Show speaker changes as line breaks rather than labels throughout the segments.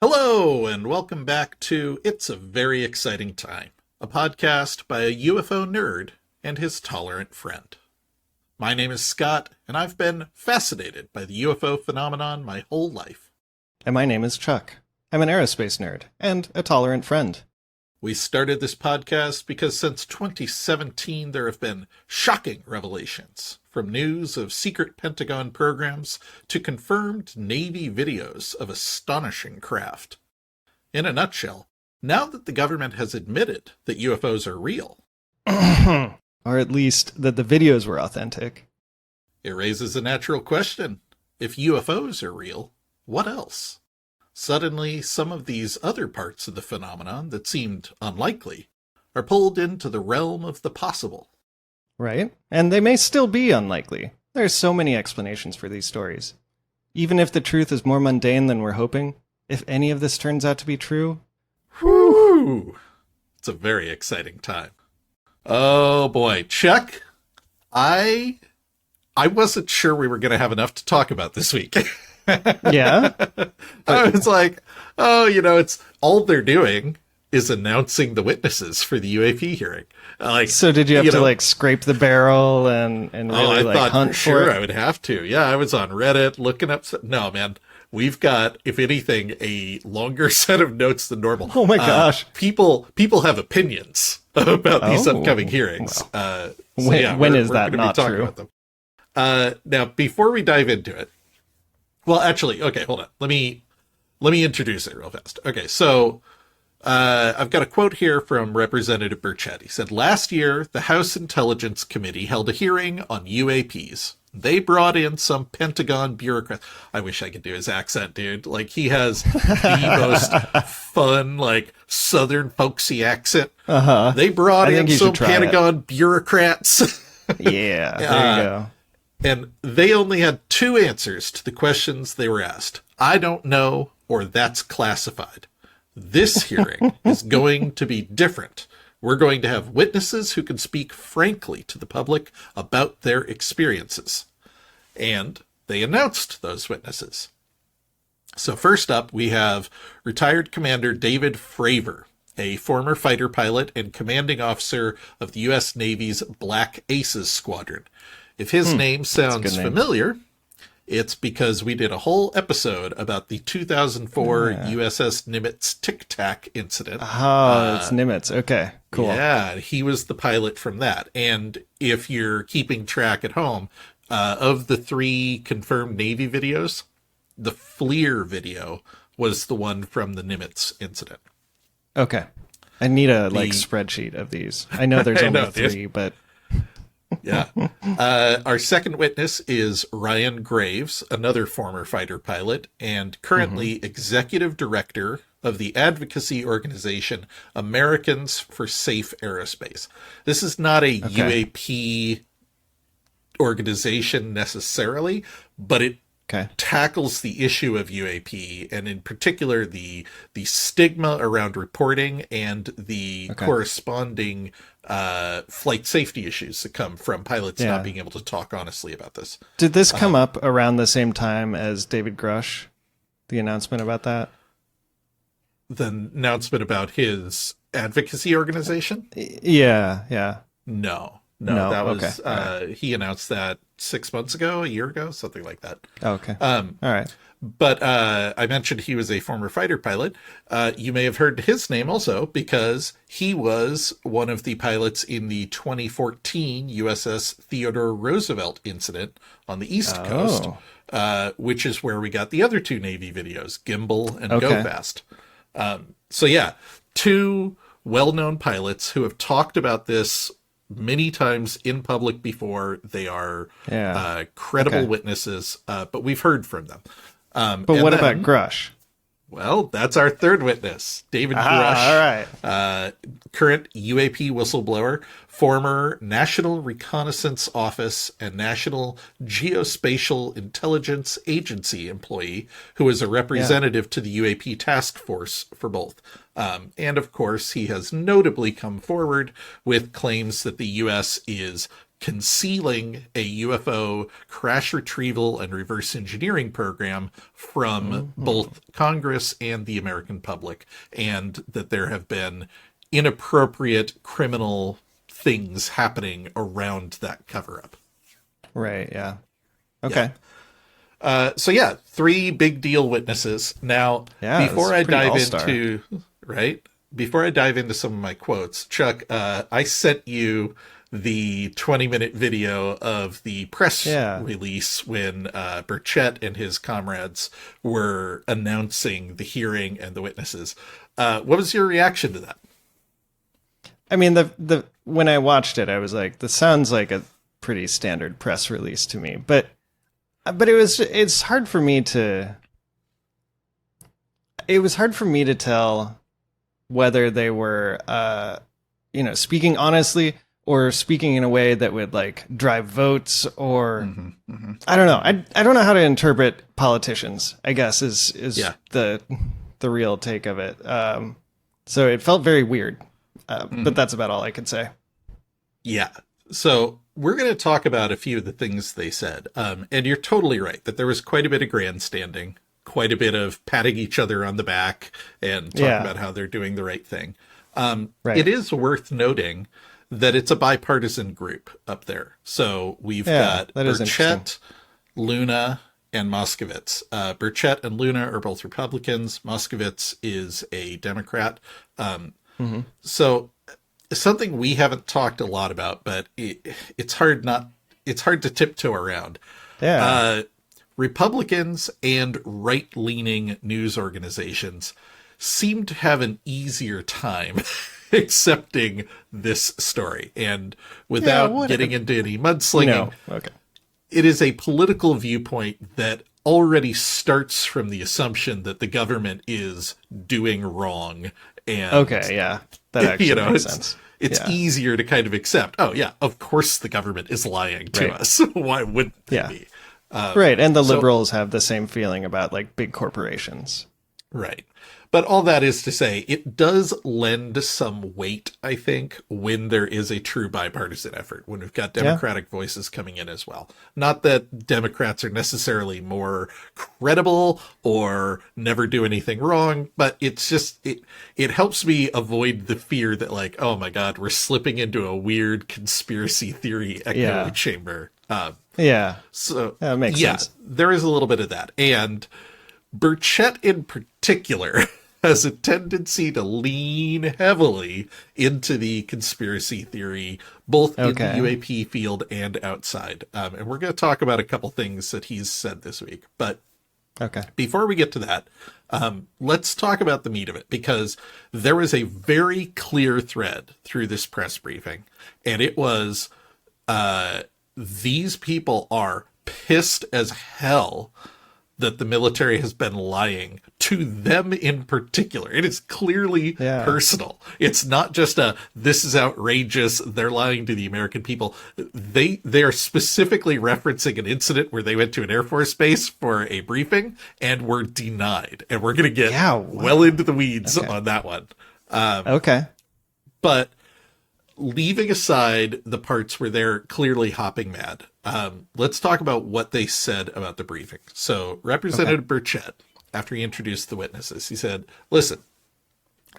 Hello, and welcome back to It's a Very Exciting Time, a podcast by a UFO nerd and his tolerant friend. My name is Scott, and I've been fascinated by the UFO phenomenon my whole life.
And my name is Chuck. I'm an aerospace nerd and a tolerant friend.
We started this podcast because since 2017 there have been shocking revelations, from news of secret Pentagon programs to confirmed Navy videos of astonishing craft. In a nutshell, now that the government has admitted that UFOs are real,
or at least that the videos were authentic,
it raises a natural question. If UFOs are real, what else? Suddenly, some of these other parts of the phenomenon that seemed unlikely are pulled into the realm of the possible.
Right? And they may still be unlikely. There's so many explanations for these stories. Even if the truth is more mundane than we're hoping, if any of this turns out to be true,
whew, it's a very exciting time. Oh boy, Chuck, I wasn't sure we were going to have enough to talk about this week.
Yeah.
I was like, it's all they're doing is announcing the witnesses for the UAP hearing.
So did you have to scrape the barrel and really
I thought
hunt
for sure
it?
I would have to. Yeah, I was on Reddit looking up. No, man, we've got, if anything, a longer set of notes than normal.
Oh my gosh.
People have opinions about these upcoming hearings.
Well. When is that not true?
About them. Now, before we dive into it, well, actually, okay, hold on. Let me introduce it real fast. Okay, so I've got a quote here from Representative Burchett. He said, "Last year, the House Intelligence Committee held a hearing on UAPs. They brought in some Pentagon bureaucrats." I wish I could do his accent, dude. He has the most fun, Southern folksy accent.
Uh-huh.
They brought in some Pentagon bureaucrats.
Yeah, there you go.
And they only had two answers to the questions they were asked. I don't know, or that's classified. This hearing is going to be different. We're going to have witnesses who can speak frankly to the public about their experiences. And they announced those witnesses. So first up, we have retired Commander David Fravor, a former fighter pilot and commanding officer of the U.S. Navy's Black Aces Squadron. If his name sounds familiar, it's because we did a whole episode about the 2004 USS Nimitz Tic Tac incident.
Oh, it's Nimitz. Okay, cool.
Yeah, he was the pilot from that. And if you're keeping track at home, of the 3 confirmed Navy videos, the FLIR video was the one from the Nimitz incident.
Okay. I need a spreadsheet of these. I know there's only 3, but...
Yeah. Our second witness is Ryan Graves, another former fighter pilot and currently executive director of the advocacy organization Americans for Safe Aerospace. This is not a UAP organization necessarily, but it tackles the issue of UAP, and in particular the stigma around reporting and the corresponding flight safety issues that come from pilots not being able to talk honestly about this.
Did this come up around the same time as David Grusch, the announcement about that?
The announcement about his advocacy organization?
Yeah.
No, that was he announced that 6 months ago, a year ago, something like that.
Okay. All right.
But I mentioned he was a former fighter pilot. You may have heard his name also because he was one of the pilots in the 2014 USS Theodore Roosevelt incident on the East Coast, which is where we got the other 2 Navy videos, Gimbal and Go Fast. So yeah, 2 well-known pilots who have talked about this many times in public before. They are credible witnesses, but we've heard from them.
But what about Grusch?
Well, that's our third witness, David Grusch.
All right.
Current UAP whistleblower, former National Reconnaissance Office and National Geospatial Intelligence Agency employee who is a representative to the UAP task force for both. And of course, he has notably come forward with claims that the U.S. is concealing a UFO crash retrieval and reverse engineering program from both Congress and the American public, and that there have been inappropriate criminal things happening around that cover-up.
Right, yeah. Okay.
So yeah, 3 big deal witnesses. Now, before I dive into, right? Before I dive into some of my quotes, Chuck, I sent you the 20-minute video of the press release when Burchett and his comrades were announcing the hearing and the witnesses. What was your reaction to that?
I mean, the when I watched it, I was like, this sounds like a pretty standard press release to me. But it's hard for me to tell whether they were speaking honestly or speaking in a way that would like drive votes, or I don't know. I don't know how to interpret politicians, I guess is the real take of it. So it felt very weird. But that's about all I can say.
Yeah. So we're going to talk about a few of the things they said. And you're totally right that there was quite a bit of grandstanding, quite a bit of patting each other on the back and talking about how they're doing the right thing. It is worth noting that it's a bipartisan group up there. So we've got Burchett, Luna, and Moskowitz. Burchett and Luna are both Republicans. Moskowitz is a Democrat. So something we haven't talked a lot about, but it's hard to tiptoe around. Republicans and right-leaning news organizations seem to have an easier time accepting this story. And without getting into any mudslinging, it is a political viewpoint that already starts from the assumption that the government is doing wrong. And
that actually makes sense.
It's easier to kind of accept, of course the government is lying to us. Why wouldn't they be?
Right, and the liberals have the same feeling about like big corporations.
Right. But all that is to say, it does lend some weight, I think, when there is a true bipartisan effort, when we've got Democratic voices coming in as well. Not that Democrats are necessarily more credible or never do anything wrong, but it's just, it helps me avoid the fear that like, oh my God, we're slipping into a weird conspiracy theory echo chamber. So
that makes sense.
There is a little bit of that. And Burchett in particular has a tendency to lean heavily into the conspiracy theory, both in the UAP field and outside. And we're going to talk about a couple things that he's said this week. But before we get to that, let's talk about the meat of it, because there was a very clear thread through this press briefing. And it was, these people are pissed as hell that the military has been lying to them in particular. It is clearly personal. It's not just this is outrageous, they're lying to the American people. They are specifically referencing an incident where they went to an Air Force base for a briefing and were denied. And we're going to get well into the weeds on that one. But leaving aside the parts where they're clearly hopping mad, let's talk about what they said about the briefing. So Representative Burchett, after he introduced the witnesses, he said, listen,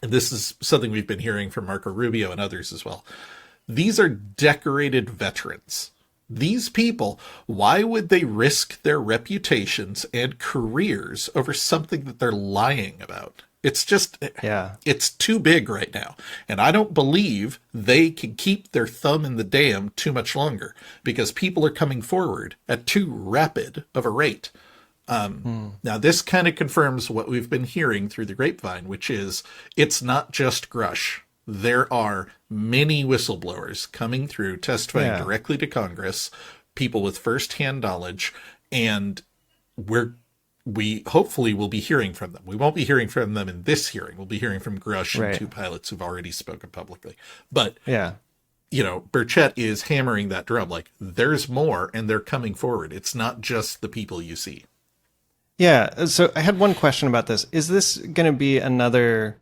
and this is something we've been hearing from Marco Rubio and others as well. These are decorated veterans. These people, why would they risk their reputations and careers over something that they're lying about? It's just, it's too big right now. And I don't believe they can keep their thumb in the dam too much longer, because people are coming forward at too rapid of a rate. Now, this kind of confirms what we've been hearing through the grapevine, which is it's not just Grusch. There are many whistleblowers coming through, testifying directly to Congress, people with firsthand knowledge, and we hopefully will be hearing from them. We won't be hearing from them in this hearing. We'll be hearing from Grusch and 2 pilots who've already spoken publicly. But, Burchett is hammering that drum. Like, there's more, and they're coming forward. It's not just the people you see.
Yeah. So I had one question about this. Is this going to be another,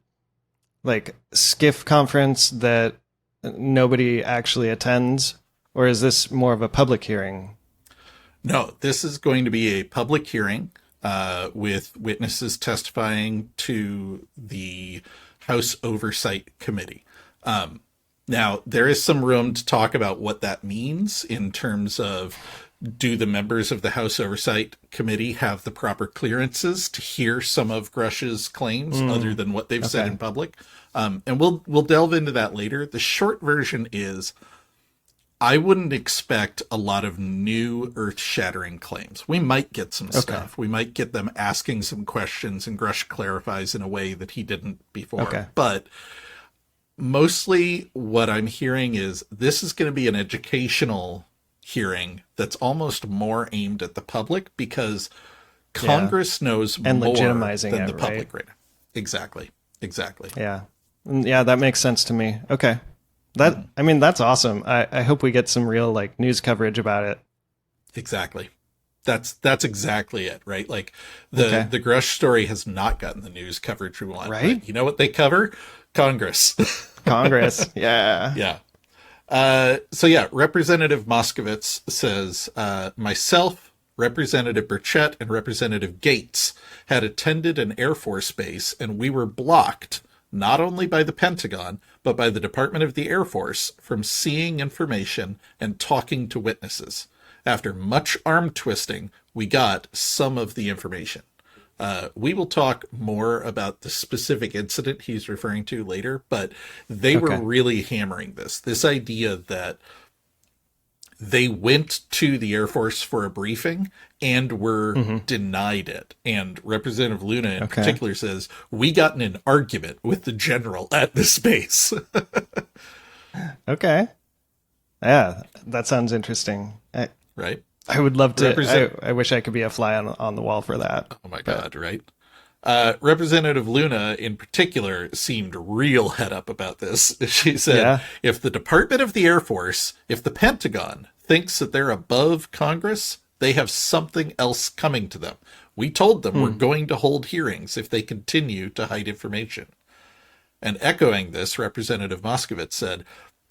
like, SCIF conference that nobody actually attends? Or is this more of a public hearing?
No, this is going to be a public hearing with witnesses testifying to the House Oversight Committee. Now, there is some room to talk about what that means in terms of, do the members of the House Oversight Committee have the proper clearances to hear some of Grusch's claims other than what they've said in public? And we'll delve into that later. The short version is, I wouldn't expect a lot of new earth-shattering claims. We might get some stuff. We might get them asking some questions and Grusch clarifies in a way that he didn't before. But mostly what I'm hearing is this is going to be an educational hearing that's almost more aimed at the public because Congress knows
and
more
legitimizing
than
it,
the public
right?
Exactly.
Yeah. Yeah, that makes sense to me. Okay. I mean, that's awesome. I hope we get some real like news coverage about it.
Exactly. That's exactly it, right? Like the Grusch story has not gotten the news coverage we want.
Right.
But you know what they cover? Congress.
Congress. Yeah.
Yeah. So yeah, Representative Moskowitz says, myself, Representative Burchett, and Representative Gates had attended an Air Force base, and we were blocked not only by the Pentagon, but by the Department of the Air Force from seeing information and talking to witnesses. After much arm twisting, we got some of the information. We will talk more about the specific incident he's referring to later, but they were really hammering this idea that they went to the Air Force for a briefing and were denied it. And Representative Luna in particular says, we got in an argument with the general at this base.
Okay. Yeah, that sounds interesting.
Right.
I would love to. I wish I could be a fly on the wall for that.
Oh my God, right? Representative Luna in particular seemed real head up about this. She said, if the Department of the Air Force, if the Pentagon thinks that they're above Congress, they have something else coming to them. We told them we're going to hold hearings if they continue to hide information. And echoing this, Representative Moskowitz said,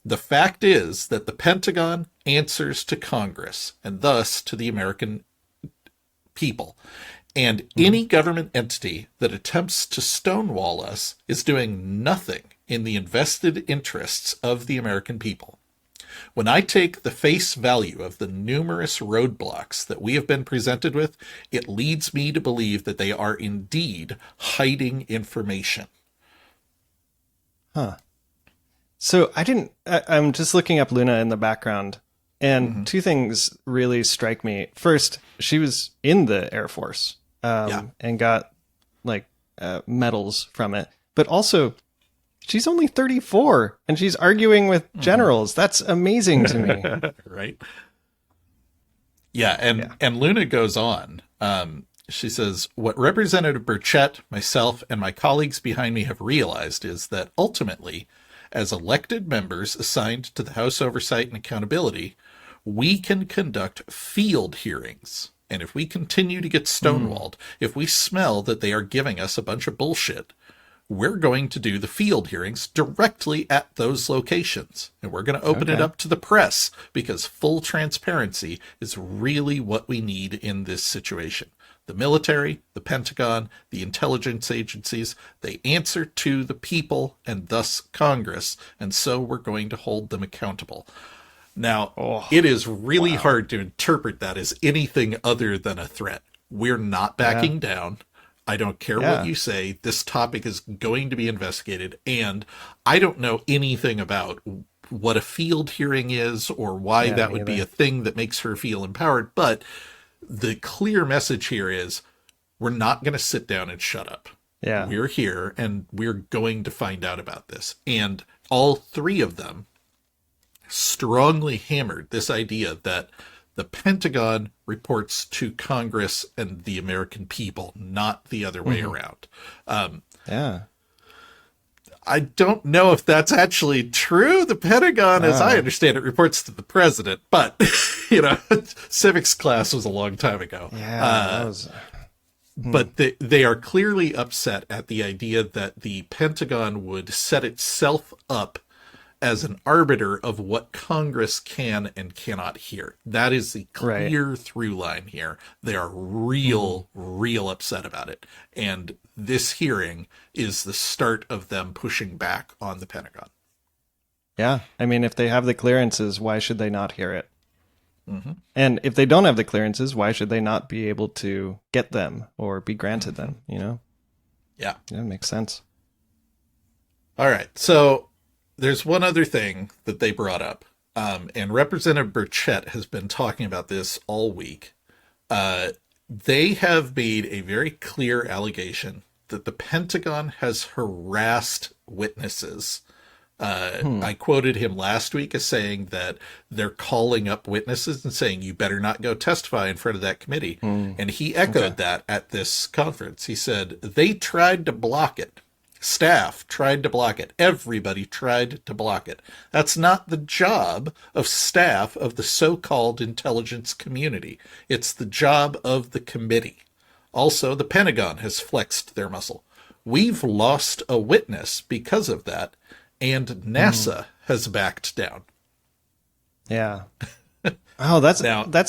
the fact is that the Pentagon answers to Congress and thus to the American people. And any government entity that attempts to stonewall us is doing nothing in the invested interests of the American people. When I take the face value of the numerous roadblocks that we have been presented with, it leads me to believe that they are indeed hiding information.
Huh. So I'm just looking up Luna in the background, and two things really strike me. First, she was in the Air Force and got like medals from it. But also, she's only 34 and she's arguing with generals. That's amazing to me.
Right. Yeah. And Luna goes on. She says, what Representative Burchett, myself, and my colleagues behind me have realized is that ultimately, as elected members assigned to the House Oversight and Accountability, we can conduct field hearings. And if we continue to get stonewalled, if we smell that they are giving us a bunch of bullshit, we're going to do the field hearings directly at those locations. And we're going to open it up to the press because full transparency is really what we need in this situation. The military, the Pentagon, the intelligence agencies, they answer to the people and thus Congress. And so we're going to hold them accountable. Now, it is really hard to interpret that as anything other than a threat. We're not backing down. I don't care what you say. This topic is going to be investigated. And I don't know anything about what a field hearing is or why that would be a thing that makes her feel empowered. But the clear message here is we're not going to sit down and shut up.
Yeah.
We're here and we're going to find out about this. And all three of them strongly hammered this idea that the Pentagon reports to Congress and the American people, not the other way around. I don't know if that's actually true. The Pentagon, as I understand it, reports to the president, but civics class was a long time ago. But they are clearly upset at the idea that the Pentagon would set itself up as an arbiter of what Congress can and cannot hear. That is the clear through line here. They are real upset about it. And this hearing is the start of them pushing back on the Pentagon.
Yeah. I mean, if they have the clearances, why should they not hear it? And if they don't have the clearances, why should they not be able to get them or be granted them, you know?
Yeah.
Yeah, makes sense.
All right. So there's one other thing that they brought up. And Representative Burchett has been talking about this all week. They have made a very clear allegation that the Pentagon has harassed witnesses. I quoted him last week as saying that they're calling up witnesses and saying, you better not go testify in front of that committee. And he echoed that at this conference. He said, they tried to block it. Staff tried to block it. Everybody tried to block it. That's not the job of staff of the so-called intelligence community. It's the job of the committee. Also, the Pentagon has flexed their muscle. We've lost a witness because of that. And NASA has backed down.
Yeah. Oh, that's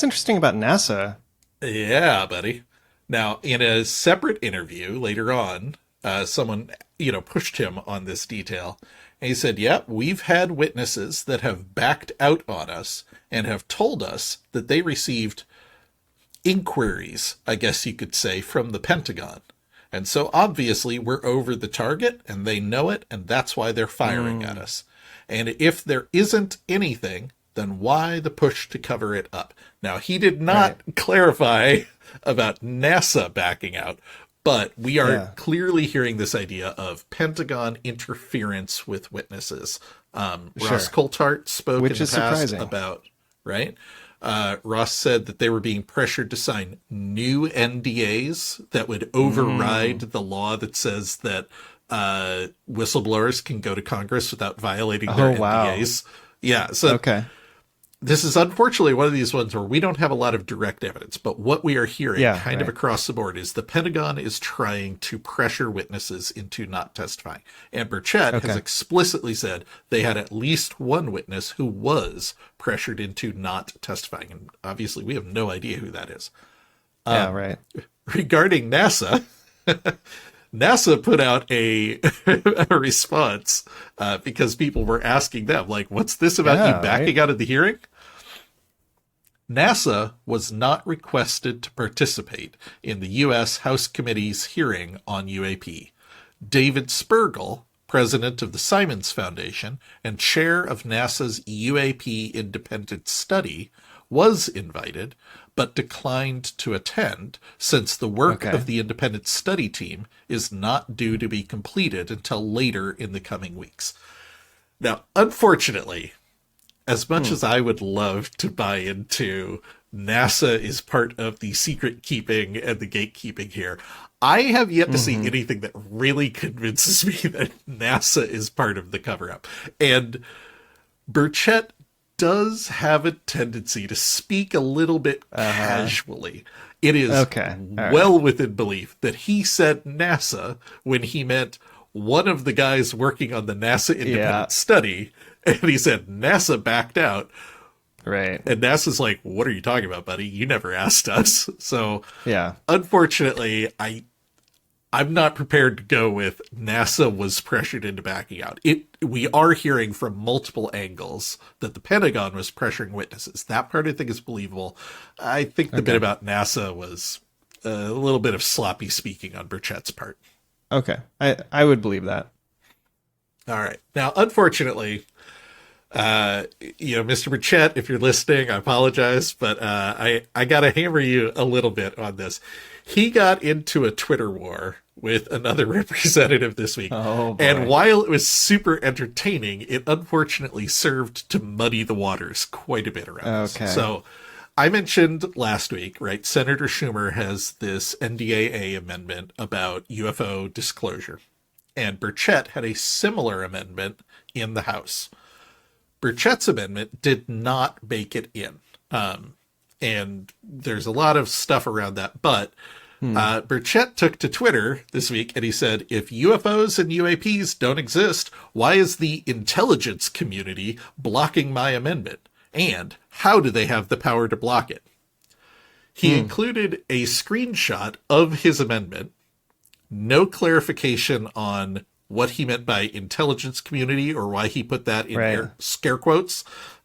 interesting about NASA.
Yeah, buddy. Now, in a separate interview later on, someone, pushed him on this detail. And he said, yeah, we've had witnesses that have backed out on us and have told us that they received inquiries, I guess you could say, from the Pentagon. And so obviously we're over the target and they know it, and that's why they're firing at us. And if there isn't anything, then why the push to cover it up? Now, he did not clarify about NASA backing out, but we are clearly hearing this idea of Pentagon interference with witnesses. Ross Coulthart spoke in the past
surprising.
about, right? Ross said that they were being pressured to sign new NDAs that would override the law that says that whistleblowers can go to Congress without violating their NDAs. Yeah, so this is unfortunately one of these ones where we don't have a lot of direct evidence, but what we are hearing of across the board is the Pentagon is trying to pressure witnesses into not testifying. And Burchett has explicitly said they had at least one witness who was pressured into not testifying. And obviously we have no idea who that is. Regarding NASA, NASA put out a response because people were asking them, like, what's this about you backing out of the hearing? NASA was not requested to participate in the U.S. House Committee's hearing on UAP. David Spergel, president of the Simons Foundation and chair of NASA's UAP Independent Study, was invited, but declined to attend since the work of the independent study team is not due to be completed until later in the coming weeks. Now, unfortunately, as much as I would love to buy into NASA is part of the secret keeping and the gatekeeping here, I have yet to see anything that really convinces me that NASA is part of the cover-up. And Burchett does have a tendency to speak a little bit casually. It is well within belief that he said NASA when he meant one of the guys working on the NASA independent study, and he said NASA backed out.
Right.
And NASA's like, what are you talking about, buddy? You never asked us. So unfortunately, I'm not prepared to go with NASA was pressured into backing out. We are hearing from multiple angles that the Pentagon was pressuring witnesses. That part I think is believable. I think the bit about NASA was a little bit of sloppy speaking on Burchett's part.
Okay. I would believe that.
All right. Now, unfortunately, Mr. Burchett, if you're listening, I apologize, but I got to hammer you a little bit on this. He got into a Twitter war with another representative this week. And while it was super entertaining, it unfortunately served to muddy the waters quite a bit around this. So I mentioned last week, right, Senator Schumer has this NDAA amendment about UFO disclosure. And Burchett had a similar amendment in the House. Burchett's amendment did not make it in. And there's a lot of stuff around that, but Burchett took to Twitter this week and he said, if UFOs and UAPs don't exist, why is the intelligence community blocking my amendment? And how do they have the power to block it? He included a screenshot of his amendment, no clarification on what he meant by intelligence community or why he put that in scare quotes.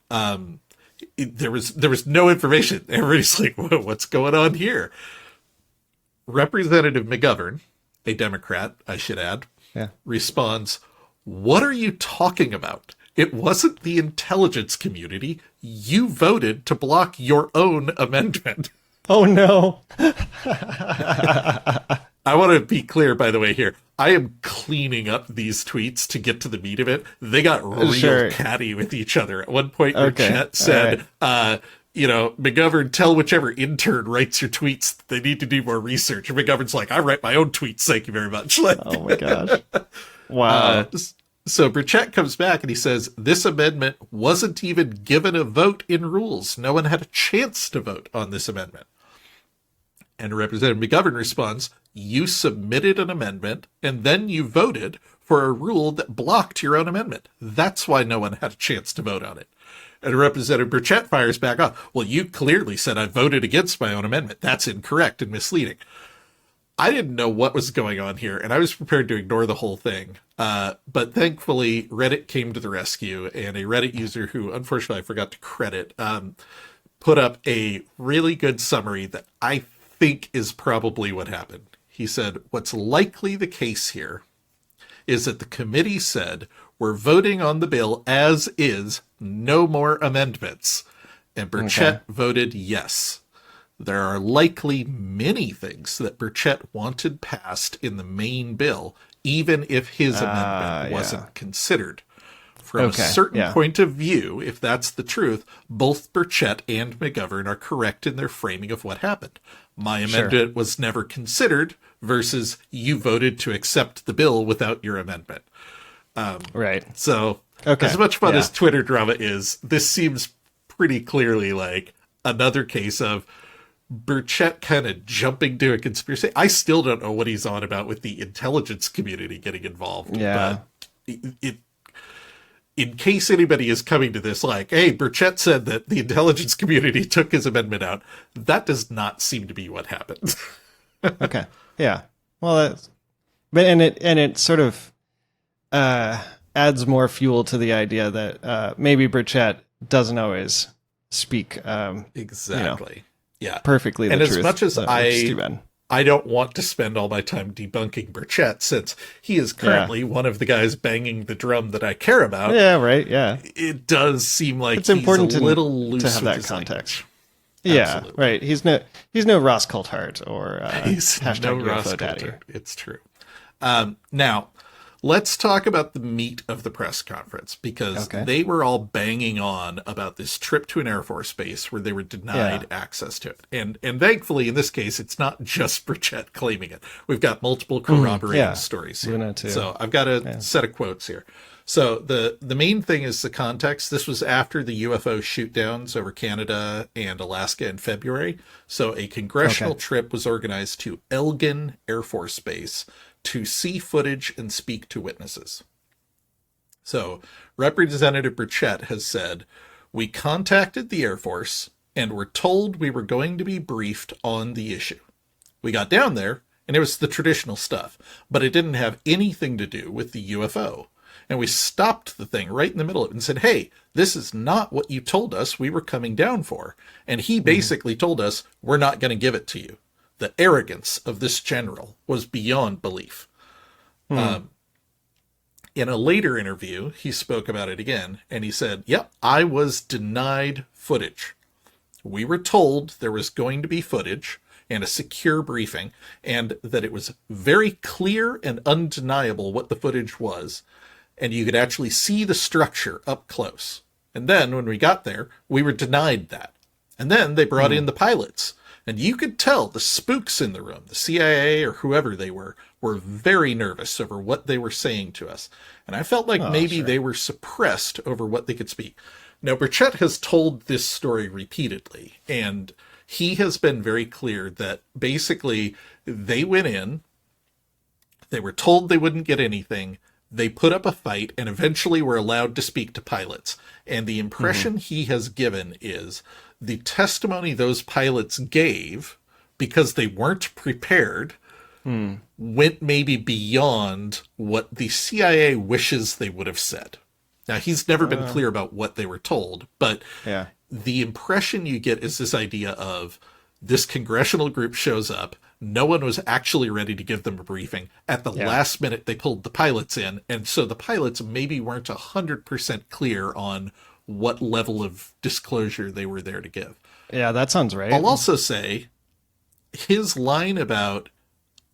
There was no information. Everybody's like, whoa, what's going on here? Representative McGovern, a Democrat, I should add, responds, what are you talking about? It wasn't the intelligence community. You voted to block your own amendment.
Oh, no.
I want to be clear, by the way, here. I am cleaning up these tweets to get to the meat of it. They got real catty with each other. At one point, Burchett said, McGovern, tell whichever intern writes your tweets they need to do more research. And McGovern's like, I write my own tweets. Thank you very much.
Oh, my gosh. Wow.
So Burchett comes back and he says, this amendment wasn't even given a vote in rules. No one had a chance to vote on this amendment. And Representative McGovern responds, you submitted an amendment and then you voted for a rule that blocked your own amendment. That's why no one had a chance to vote on it. And Representative Burchett fires back off. Well, you clearly said I voted against my own amendment. That's incorrect and misleading. I didn't know what was going on here, and I was prepared to ignore the whole thing. But thankfully, Reddit came to the rescue, and a Reddit user who, unfortunately, I forgot to credit, put up a really good summary that I think is probably what happened. He said, what's likely the case here is that the committee said, we're voting on the bill as is, no more amendments. And Burchett voted yes. There are likely many things that Burchett wanted passed in the main bill, even if his amendment wasn't considered. From a certain point of view, if that's the truth, both Burchett and McGovern are correct in their framing of what happened. My amendment was never considered versus you voted to accept the bill without your amendment. So as much fun as Twitter drama is, this seems pretty clearly like another case of Burchett kind of jumping to a conspiracy. I still don't know what he's on about with the intelligence community getting involved. But in case anybody is coming to this like, hey, Burchett said that the intelligence community took his amendment out, that does not seem to be what happened.
Well, it sort of adds more fuel to the idea that maybe Burchett doesn't always speak perfectly the truth.
And as much as I don't want to spend all my time debunking Burchett, since he is currently one of the guys banging the drum that I care about. It does seem like it's important he's a little loose
to have
with
that
his
context.
Absolutely.
He's no Ross Coulthard or
he's no Ross Coulthard. It's true. Now, let's talk about the meat of the press conference, because they were all banging on about this trip to an Air Force base where they were denied access to it. And thankfully, in this case, it's not just Burchett claiming it. We've got multiple corroborating stories here.
Luna too.
So I've got a set of quotes here. So the main thing is the context. This was after the UFO shoot-downs over Canada and Alaska in February. So a congressional trip was organized to Elgin Air Force Base to see footage and speak to witnesses. So Representative Burchett has said, we contacted the Air Force and were told we were going to be briefed on the issue. We got down there and it was the traditional stuff, but it didn't have anything to do with the UFO. And we stopped the thing right in the middle of it and said, hey, this is not what you told us we were coming down for. And he basically told us, we're not going to give it to you. The arrogance of this general was beyond belief. In a later interview, he spoke about it again, and he said, yep, I was denied footage. We were told there was going to be footage and a secure briefing, and that it was very clear and undeniable what the footage was, and you could actually see the structure up close. And then when we got there, we were denied that. And then they brought in the pilots. And you could tell the spooks in the room, the CIA or whoever they were very nervous over what they were saying to us. And I felt like maybe they were suppressed over what they could speak. Now, Burchett has told this story repeatedly, and he has been very clear that basically They went in, they were told they wouldn't get anything, they put up a fight, and eventually were allowed to speak to pilots. And the impression he has given is the testimony those pilots gave, because they weren't prepared, went maybe beyond what the CIA wishes they would have said. Now, he's never been clear about what they were told, but the impression you get is this idea of this congressional group shows up, no one was actually ready to give them a briefing. At the last minute, they pulled the pilots in, and so the pilots maybe weren't 100% clear on what level of disclosure they were there to give.
Yeah, that sounds right.
I'll also say his line about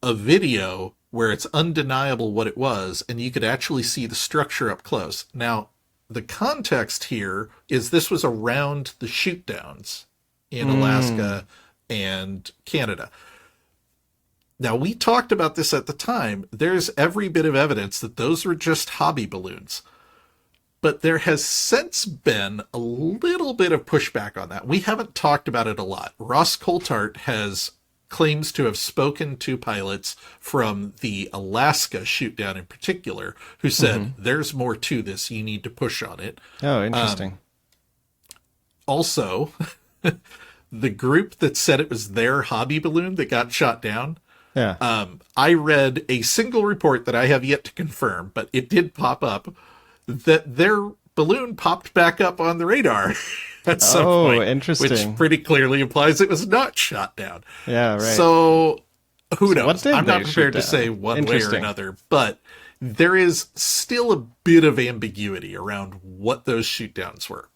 a video where it's undeniable what it was, and you could actually see the structure up close. Now, the context here is this was around the shoot-downs in Alaska and Canada. Now, we talked about this at the time. There's every bit of evidence that those were just hobby balloons. But there has since been a little bit of pushback on that. We haven't talked about it a lot. Ross Coulthart claims to have spoken to pilots from the Alaska shoot-down in particular, who said, there's more to this, you need to push on it.
Oh, interesting.
Also, the group that said it was their hobby balloon that got shot down, I read a single report that I have yet to confirm, but it did pop up, that their balloon popped back up on the radar at some point.
Interesting.
Which pretty clearly implies it was not shot down.
Yeah, right.
So, who knows? I'm not
they
prepared
shoot
to say
down?
one way or another, but there is still a bit of ambiguity around what those shoot downs were.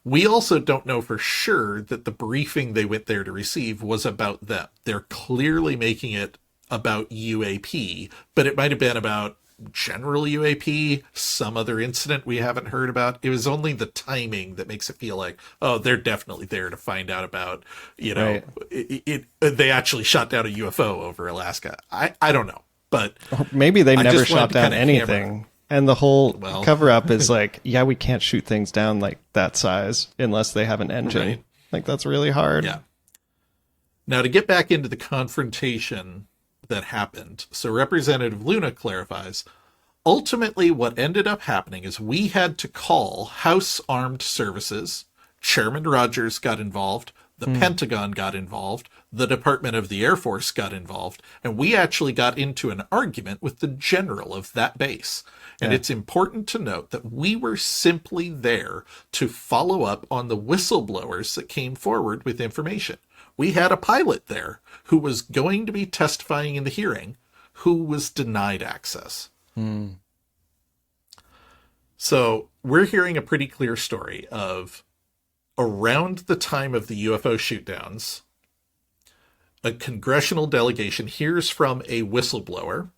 We also don't know for sure that the briefing they went there to receive was about them. They're clearly making it about UAP, but it might have been about general UAP, some other incident we haven't heard about. It was only the timing that makes it feel like, oh, they're definitely there to find out about, they actually shot down a UFO over Alaska. I don't know, but
maybe they never shot down anything. And the whole cover up is like, we can't shoot things down like that size unless they have an engine.
Right.
Like, that's really hard.
Yeah. Now, to get back into the confrontation that happened, so Representative Luna clarifies, ultimately what ended up happening is we had to call House Armed Services, Chairman Rogers got involved, the Pentagon got involved, the Department of the Air Force got involved, and we actually got into an argument with the general of that base. And it's important to note that we were simply there to follow up on the whistleblowers that came forward with information. We had a pilot there who was going to be testifying in the hearing who was denied access. So we're hearing a pretty clear story of around the time of the UFO shootdowns, a congressional delegation hears from a whistleblower,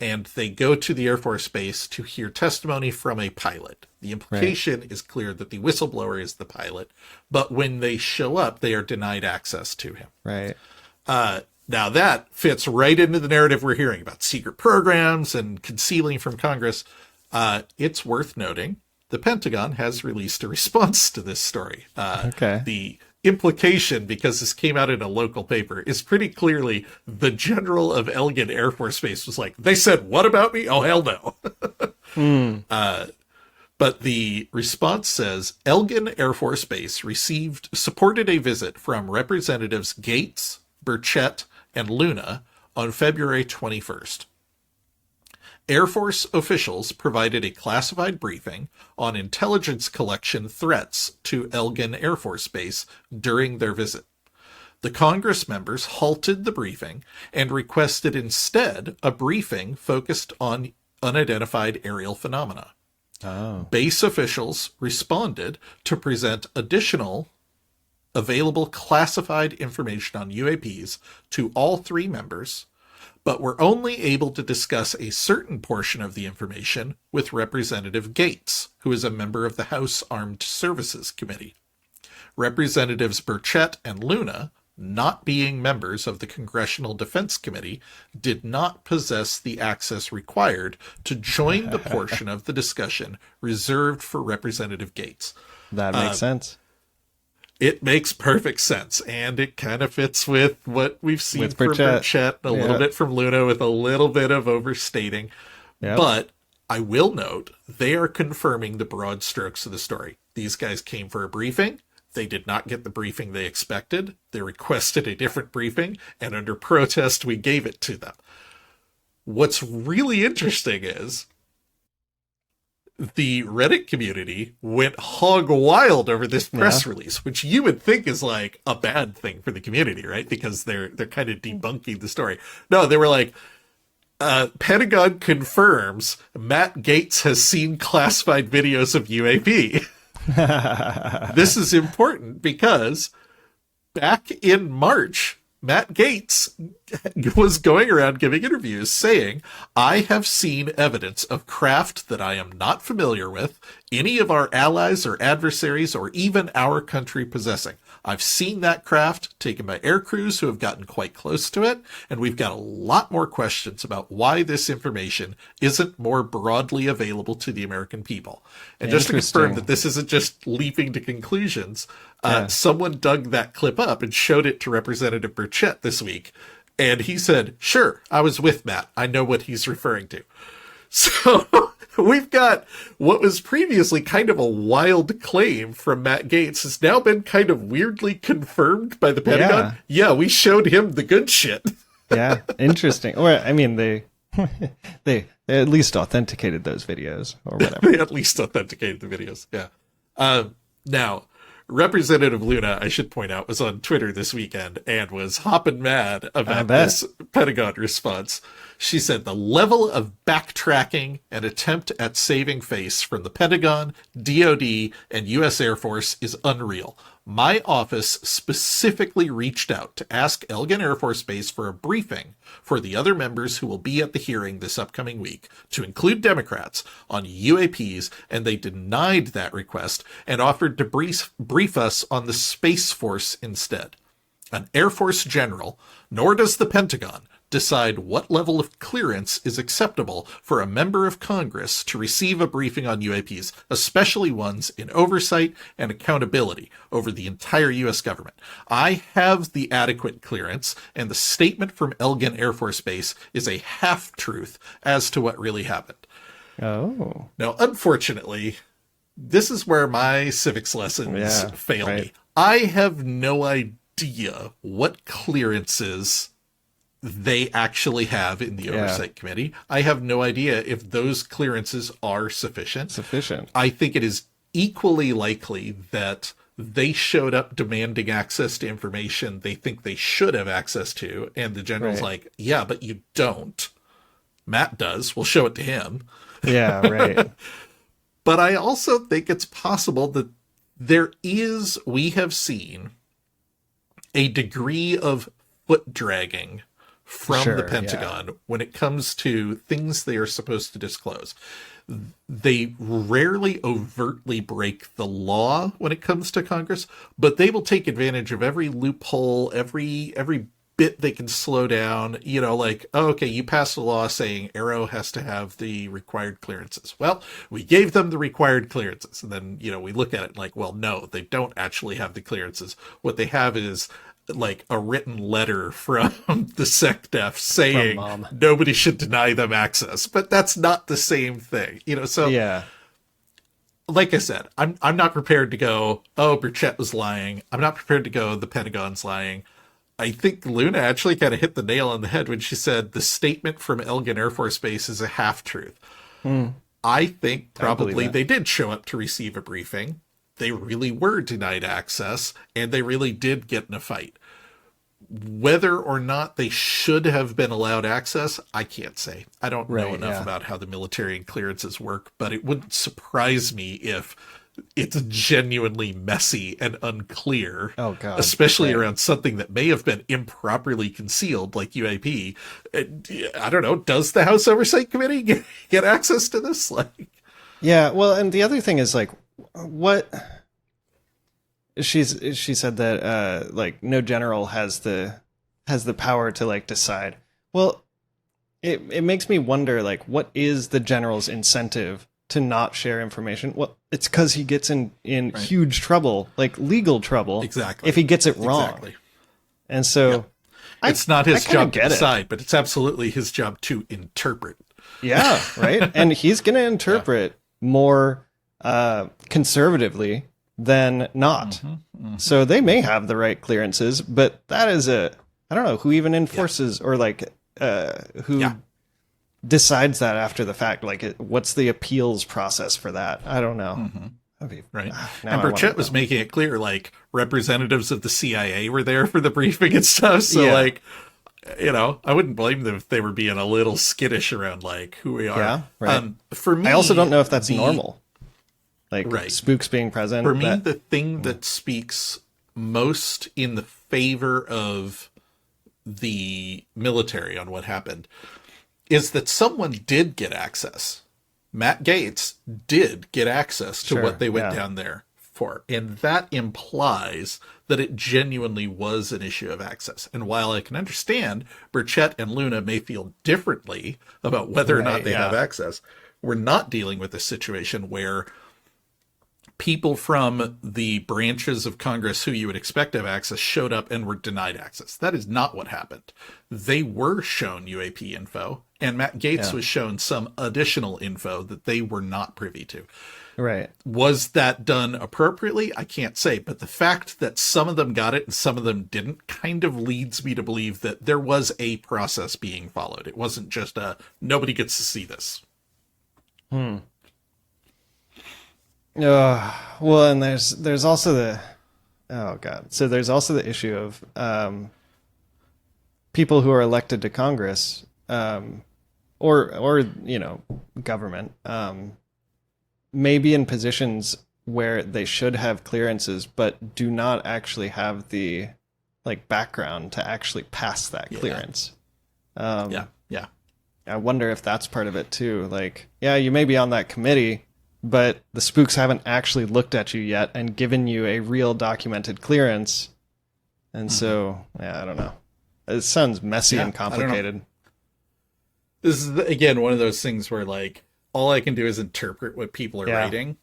and they go to the Air Force Base to hear testimony from a pilot. The implication is clear that the whistleblower is the pilot, but when they show up, they are denied access to him.
Right.
Now that fits right into the narrative we're hearing about secret programs and concealing from Congress. It's worth noting the Pentagon has released a response to this story. The implication, because this came out in a local paper, is pretty clearly the general of Elgin Air Force Base was like, they said, what about me? Oh, hell no. But the response says, Elgin Air Force Base supported a visit from Representatives Gates, Burchett, and Luna on February 21st. Air Force officials provided a classified briefing on intelligence collection threats to Elgin Air Force Base during their visit. The Congress members halted the briefing and requested instead a briefing focused on unidentified aerial phenomena. Base officials responded to present additional available classified information on UAPs to all three members, but were only able to discuss a certain portion of the information with Representative Gates, who is a member of the House Armed Services Committee. Representatives Burchett and Luna, not being members of the Congressional Defense Committee, did not possess the access required to join the portion of the discussion reserved for Representative Gates.
That makes sense.
It makes perfect sense, and it kind of fits with what we've seen
With
from
Burchett.
Burchett, a little bit from Luna, with a little bit of overstating.
Yep.
But I will note, they are confirming the broad strokes of the story. These guys came for a briefing. They did not get the briefing they expected. They requested a different briefing, and under protest, we gave it to them. What's really interesting is the Reddit community went hog wild over this press release, which you would think is like a bad thing for the community, right? Because they're kind of debunking the story. No, they were like, Pentagon confirms Matt Gaetz has seen classified videos of UAP. This is important because back in March, Matt Gaetz was going around giving interviews saying, I have seen evidence of craft that I am not familiar with, any of our allies or adversaries, or even our country possessing. I've seen that craft taken by air crews who have gotten quite close to it, and we've got a lot more questions about why this information isn't more broadly available to the American people. And just to confirm that this isn't just leaping to conclusions, someone dug that clip up and showed it to Representative Burchett this week, and he said, sure, I was with Matt. I know what he's referring to. So we've got what was previously kind of a wild claim from Matt Gaetz has now been kind of weirdly confirmed by the Pentagon. Yeah, we showed him the good shit.
Yeah, interesting. Or, I mean, they at least authenticated those videos or whatever.
They at least authenticated the videos, yeah. Now, Representative Luna, I should point out, was on Twitter this weekend and was hopping mad about this Pentagon response. She said the level of backtracking and attempt at saving face from the Pentagon, DoD, and U.S. Air Force is unreal. My office specifically reached out to ask Elgin Air Force Base for a briefing for the other members who will be at the hearing this upcoming week, to include Democrats, on UAPs, and they denied that request and offered to brief us on the Space Force instead. An Air Force general, nor does the Pentagon, decide what level of clearance is acceptable for a member of Congress to receive a briefing on UAPs, especially ones in oversight and accountability over the entire U.S. government. I have the adequate clearance, and the statement from Elgin Air Force Base is a half-truth as to what really happened.
Oh.
Now, unfortunately, this is where my civics lessons fail me. I have no idea what clearances they actually have in the Oversight Committee. I have no idea if those clearances are sufficient. I think it is equally likely that they showed up demanding access to information they think they should have access to, and the general's like, yeah, but you don't. Matt does. We'll show it to him.
Yeah, right.
But I also think it's possible that we have seen a degree of foot dragging from the Pentagon when it comes to things they are supposed to disclose. They rarely overtly break the law when it comes to Congress, but they will take advantage of every loophole, every bit they can slow down, like, oh, okay, you passed a law saying Aero has to have the required clearances. Well, we gave them the required clearances. And then, we look at it like, well, no, they don't actually have the clearances. What they have is like a written letter from the SecDef saying nobody should deny them access, but that's not the same thing, so like I said, I'm not prepared to go, oh, Burchett was lying. I'm not prepared to go, the Pentagon's lying. I think Luna actually kind of hit the nail on the head when she said the statement from Elgin Air Force Base is a half-truth. I think probably they did show up to receive a briefing. They really were denied access, and they really did get in a fight. Whether or not they should have been allowed access, I can't say. I don't know enough about how the military and clearances work, but it wouldn't surprise me if it's genuinely messy and unclear, especially around something that may have been improperly concealed, like UAP. I don't know. Does the House Oversight Committee get access to this?
Yeah. Well, and the other thing is like, what she said that no general has the power to decide. Well, it makes me wonder, what is the general's incentive to not share information? Well, it's because he gets in
Right.
huge trouble, like legal trouble,
Exactly.
if he gets it wrong.
Exactly.
And so
It's not his
I kinda
job to
get it.
decide, but it's absolutely his job to interpret.
Yeah, right. And he's going to interpret more conservatively than not. So they may have the right clearances, but that is I don't know who even enforces or like who
Yeah.
decides that after the fact. Like, what's the appeals process for that? I don't know. That'd be,
Right.
now
And
I wanna
Burchett was
know.
making it clear, like, representatives of the CIA were there for the briefing and stuff. So,
Yeah.
like, you know, I wouldn't blame them if they were being a little skittish around, like, who we are.
Yeah, right.
For me,
I also don't know if that's normal. Like
Right.
spooks being present.
For me,
that-
the thing that speaks most in the favor of the military on what happened is that someone did get access. Matt Gaetz did get access to
Sure,
what they went
yeah.
down there for. And that implies that it genuinely was an issue of access. And while I can understand Burchett and Luna may feel differently about whether or not
Right,
they
yeah.
have access, we're not dealing with a situation where people from the branches of Congress who you would expect to have access showed up and were denied access. That is not what happened. They were shown UAP info, and Matt Gaetz
Yeah.
was shown some additional info that they were not privy to.
right.
Was that done appropriately? I can't say, but the fact that some of them got it and some of them didn't kind of leads me to believe that there was a process being followed. It wasn't just nobody gets to see this.
Well, and there's also there's also the issue of people who are elected to Congress, or you know, government, may be in positions where they should have clearances, but do not actually have the like background to actually pass that clearance.
Yeah.
I wonder if that's part of it too. Like, yeah, you may be on that committee, but the spooks haven't actually looked at you yet and given you a real documented clearance. And so, yeah, I don't know. It sounds messy
Yeah,
and
I don't know.
complicated.
This is, again, one of those things where, like, all I can do is interpret what people are
Yeah.
writing.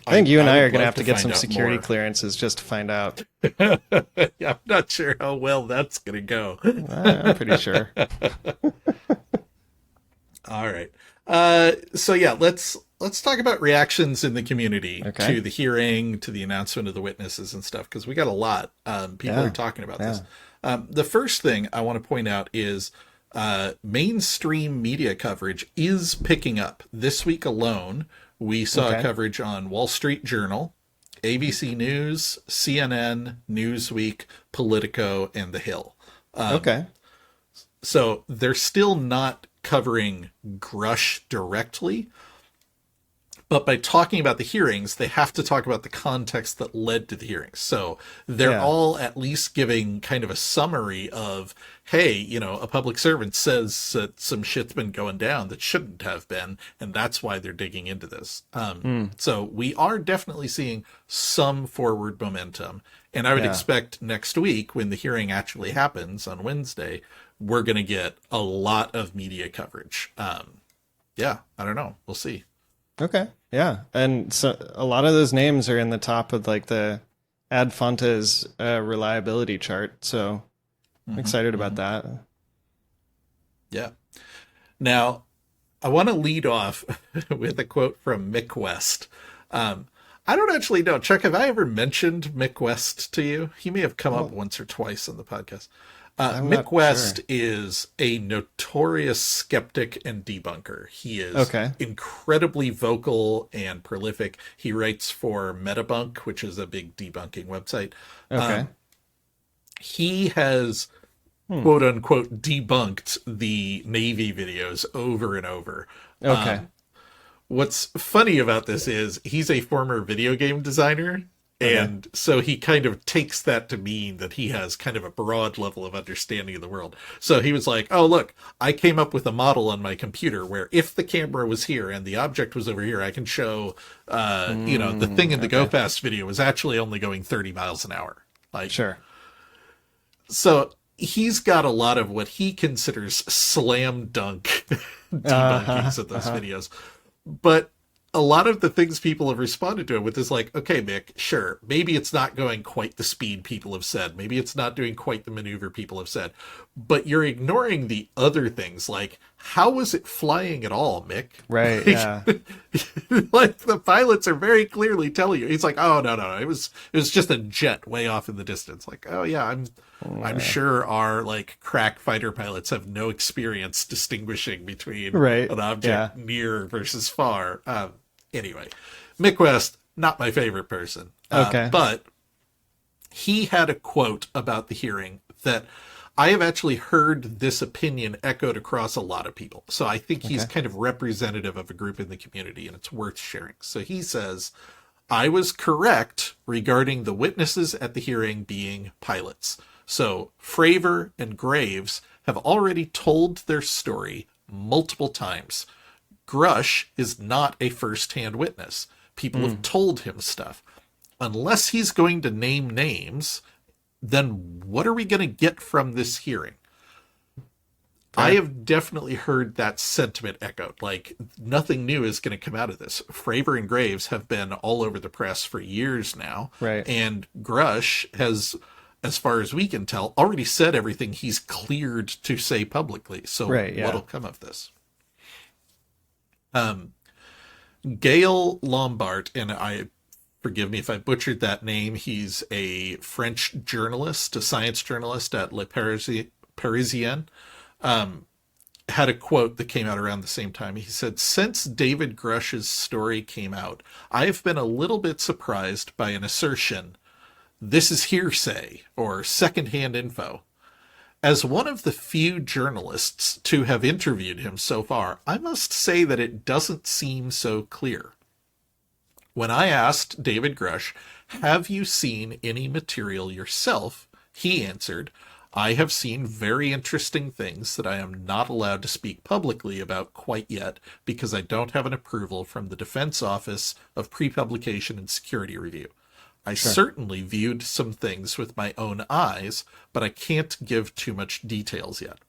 I think you and I
would
are going to
love
have to get
find
some
out
security
more.
clearances just to find out.
Yeah, I'm not sure how well that's going to go.
I'm pretty sure.
All right. So yeah, let's talk about reactions in the community
Okay.
to the hearing, to the announcement of the witnesses and stuff, because we got a lot. People are talking about this. The first thing I want to point out is mainstream media coverage is picking up. This week alone, we saw
Okay.
coverage on Wall Street Journal, ABC News, CNN, Newsweek, Politico, and The Hill.
Okay.
So they're still not covering Grusch directly, but by talking about the hearings, they have to talk about the context that led to the hearings. So they're
Yeah.
all at least giving kind of a summary of, hey, you know, a public servant says that some shit's been going down that shouldn't have been, and that's why they're digging into this. So we are definitely seeing some forward momentum, and I would
Yeah.
expect next week, when the hearing actually happens on Wednesday, we're going to get a lot of media coverage. Yeah, I don't know. We'll see.
Okay. Yeah. And so a lot of those names are in the top of like the Ad Fontes reliability chart. So I'm excited about that.
Yeah. Now, I want to lead off with a quote from Mick West. I don't actually know. Chuck, have I ever mentioned Mick West to you? He may have come up once or twice on the podcast.
I'm
Mick
not
West
sure.
is a notorious skeptic and debunker. He is
Okay.
incredibly vocal and prolific. He writes for Metabunk, which is a big debunking website.
Okay.
He has quote unquote debunked the Navy videos over and over.
Okay.
What's funny about this is he's a former video game designer. And so he kind of takes that to mean that he has kind of a broad level of understanding of the world. So he was like, oh, look, I came up with a model on my computer where if the camera was here and the object was over here, I can show, you know, the thing in the Go Fast video was actually only going 30 miles an hour. Like,
Sure.
so he's got a lot of what he considers slam dunk debunkings of those videos. But a lot of the things people have responded to him with is like, okay, Mick, sure, maybe it's not going quite the speed people have said. Maybe it's not doing quite the maneuver people have said. But you're ignoring the other things, like, how was it flying at all, Mick?
Right,
Like,
yeah.
like, the pilots are very clearly telling you. He's like, oh, no, it was just a jet way off in the distance. Like, oh, yeah, I'm sure our, like, crack fighter pilots have no experience distinguishing between
Right,
an object near versus far. Anyway, Mick West, not my favorite person.
Okay.
But he had a quote about the hearing that I have actually heard this opinion echoed across a lot of people. So I think he's kind of representative of a group in the community, and it's worth sharing. So he says, I was correct regarding the witnesses at the hearing being pilots. So Fravor and Graves have already told their story multiple times. Grusch is not a first-hand witness. People have told him stuff. Unless he's going to name names, then what are we going to get from this hearing? I have definitely heard that sentiment echoed. Like, nothing new is going to come out of this. Fravor and Graves have been all over the press for years now.
Right.
And Grusch has, as far as we can tell, already said everything he's cleared to say publicly. So what'll come of this? Gail Lombard, and forgive me if I butchered that name. He's a French journalist, a science journalist at Le Parisien, had a quote that came out around the same time. He said, since David Grusch's story came out, I have been a little bit surprised by an assertion, this is hearsay or secondhand info. As one of the few journalists to have interviewed him so far, I must say that it doesn't seem so clear. When I asked David Grusch, have you seen any material yourself? He answered, I have seen very interesting things that I am not allowed to speak publicly about quite yet because I don't have an approval from the Defense Office of Pre-Publication and Security Review. I certainly viewed some things with my own eyes, but I can't give too much details yet.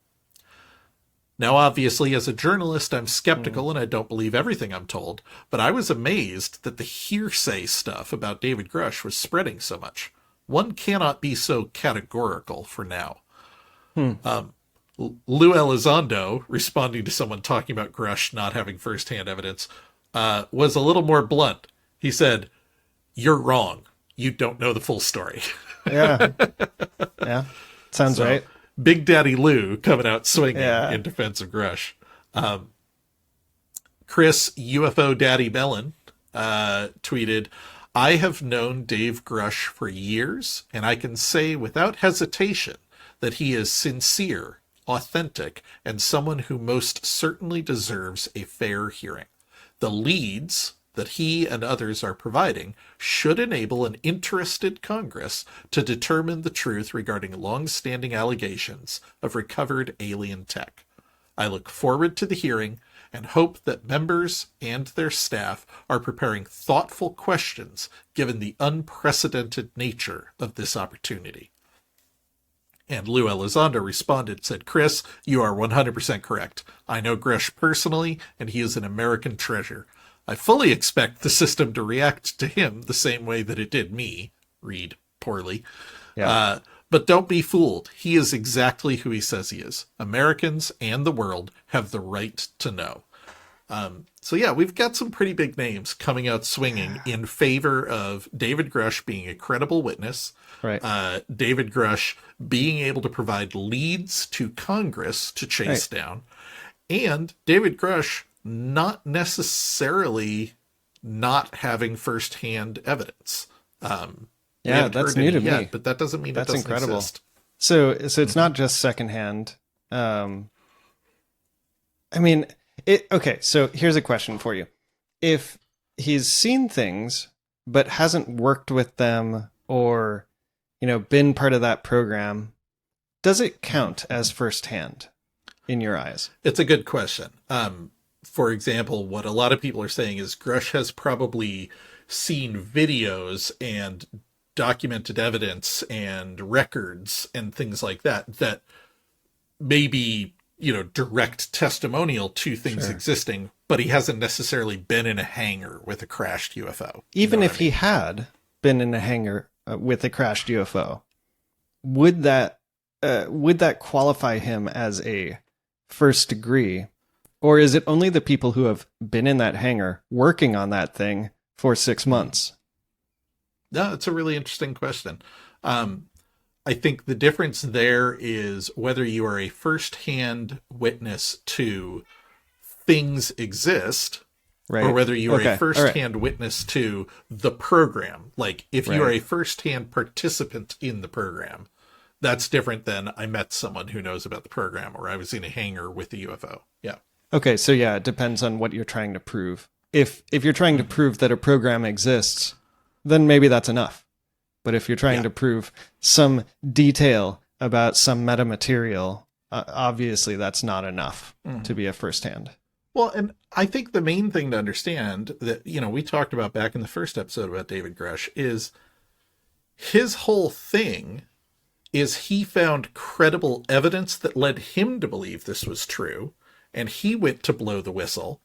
Now, obviously, as a journalist, I'm skeptical and I don't believe everything I'm told, but I was amazed that the hearsay stuff about David Grusch was spreading so much. One cannot be so categorical for now. Lou Elizondo, responding to someone talking about Grusch not having firsthand evidence, was a little more blunt. He said, you're wrong. You don't know the full story.
Yeah. Sounds right.
Big Daddy Lou coming out swinging in defense of Grusch. Chris UFO Daddy Bellin tweeted, I have known Dave Grusch for years, and I can say without hesitation that he is sincere, authentic, and someone who most certainly deserves a fair hearing. The leads that he and others are providing should enable an interested Congress to determine the truth regarding long-standing allegations of recovered alien tech. I look forward to the hearing and hope that members and their staff are preparing thoughtful questions given the unprecedented nature of this opportunity. And Lou Elizondo responded, said, Chris, you are 100% correct. I know Grusch personally, and he is an American treasure. I fully expect the system to react to him the same way that it did me, read poorly. But don't be fooled. He is exactly who he says he is. Americans and the world have the right to know. So yeah, we've got some pretty big names coming out swinging in favor of David Grusch being a credible witness.
Right.
David Grusch being able to provide leads to Congress to chase down. And David Grusch not necessarily not having firsthand evidence.
That's new to me.
But that doesn't mean
that's
it doesn't
incredible.
exist.
So it's not just secondhand. I mean, okay, so here's a question for you. If he's seen things, but hasn't worked with them or, been part of that program, does it count as firsthand in your eyes?
It's a good question. For example, what a lot of people are saying is Grusch has probably seen videos and documented evidence and records and things like that maybe direct testimonial to things existing, but he hasn't necessarily been in a hangar with a crashed UFO.
Even if he had been in a hangar with a crashed UFO, would that qualify him as a first degree? Or is it only the people who have been in that hangar working on that thing for 6 months?
No, it's a really interesting question. I think the difference there is whether you are a first-hand witness to things exist, or whether you are a first-hand witness to the program. Like, if you are a first-hand participant in the program, that's different than I met someone who knows about the program, or I was in a hangar with the UFO. Yeah.
Okay, so yeah, it depends on what you're trying to prove. If you're trying to prove that a program exists, then maybe that's enough. But if you're trying to prove some detail about some metamaterial, obviously that's not enough to be a first-hand.
Well, and I think the main thing to understand that, we talked about back in the first episode about David Grusch is his whole thing is he found credible evidence that led him to believe this was true, and he went to blow the whistle.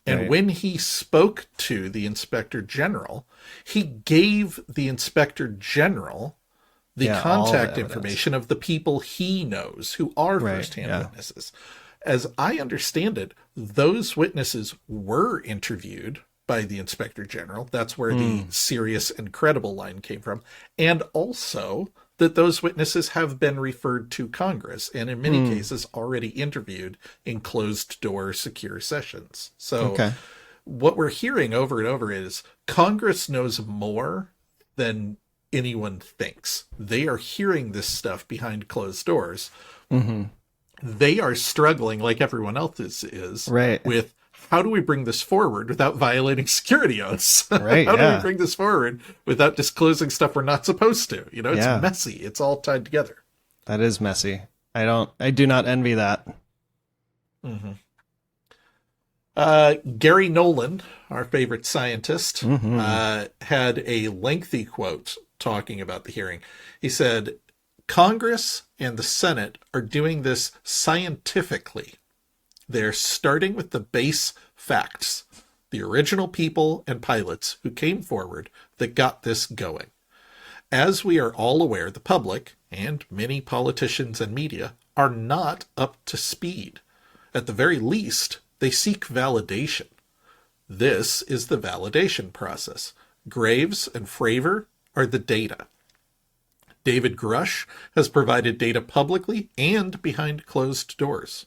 And when he spoke to the Inspector General, he gave the Inspector General the contact information of the people he knows who are first-hand witnesses. As I understand it, those witnesses were interviewed by the Inspector General. That's where the serious and credible line came from. And also that those witnesses have been referred to Congress and in many cases already interviewed in closed-door secure sessions. So what we're hearing over and over is Congress knows more than anyone thinks. They are hearing this stuff behind closed doors. They are struggling, like everyone else is with how do we bring this forward without violating security oaths? How do we bring this forward without disclosing stuff we're not supposed to? It's messy. It's all tied together.
That is messy. I do not envy that.
Gary Nolan, our favorite scientist, had a lengthy quote talking about the hearing. He said, Congress and the Senate are doing this scientifically. They're starting with the base facts, the original people and pilots who came forward that got this going. As we are all aware, the public, and many politicians and media, are not up to speed. At the very least, they seek validation. This is the validation process. Graves and Fravor are the data. David Grusch has provided data publicly and behind closed doors.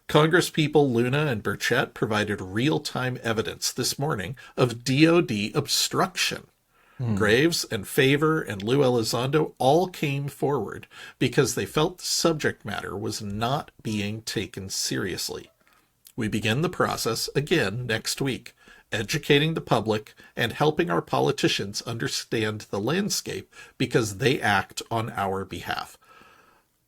Congresspeople Luna and Burchett provided real-time evidence this morning of DoD obstruction. Graves and Fravor and Lou Elizondo all came forward because they felt the subject matter was not being taken seriously. We begin the process again next week, educating the public and helping our politicians understand the landscape because they act on our behalf.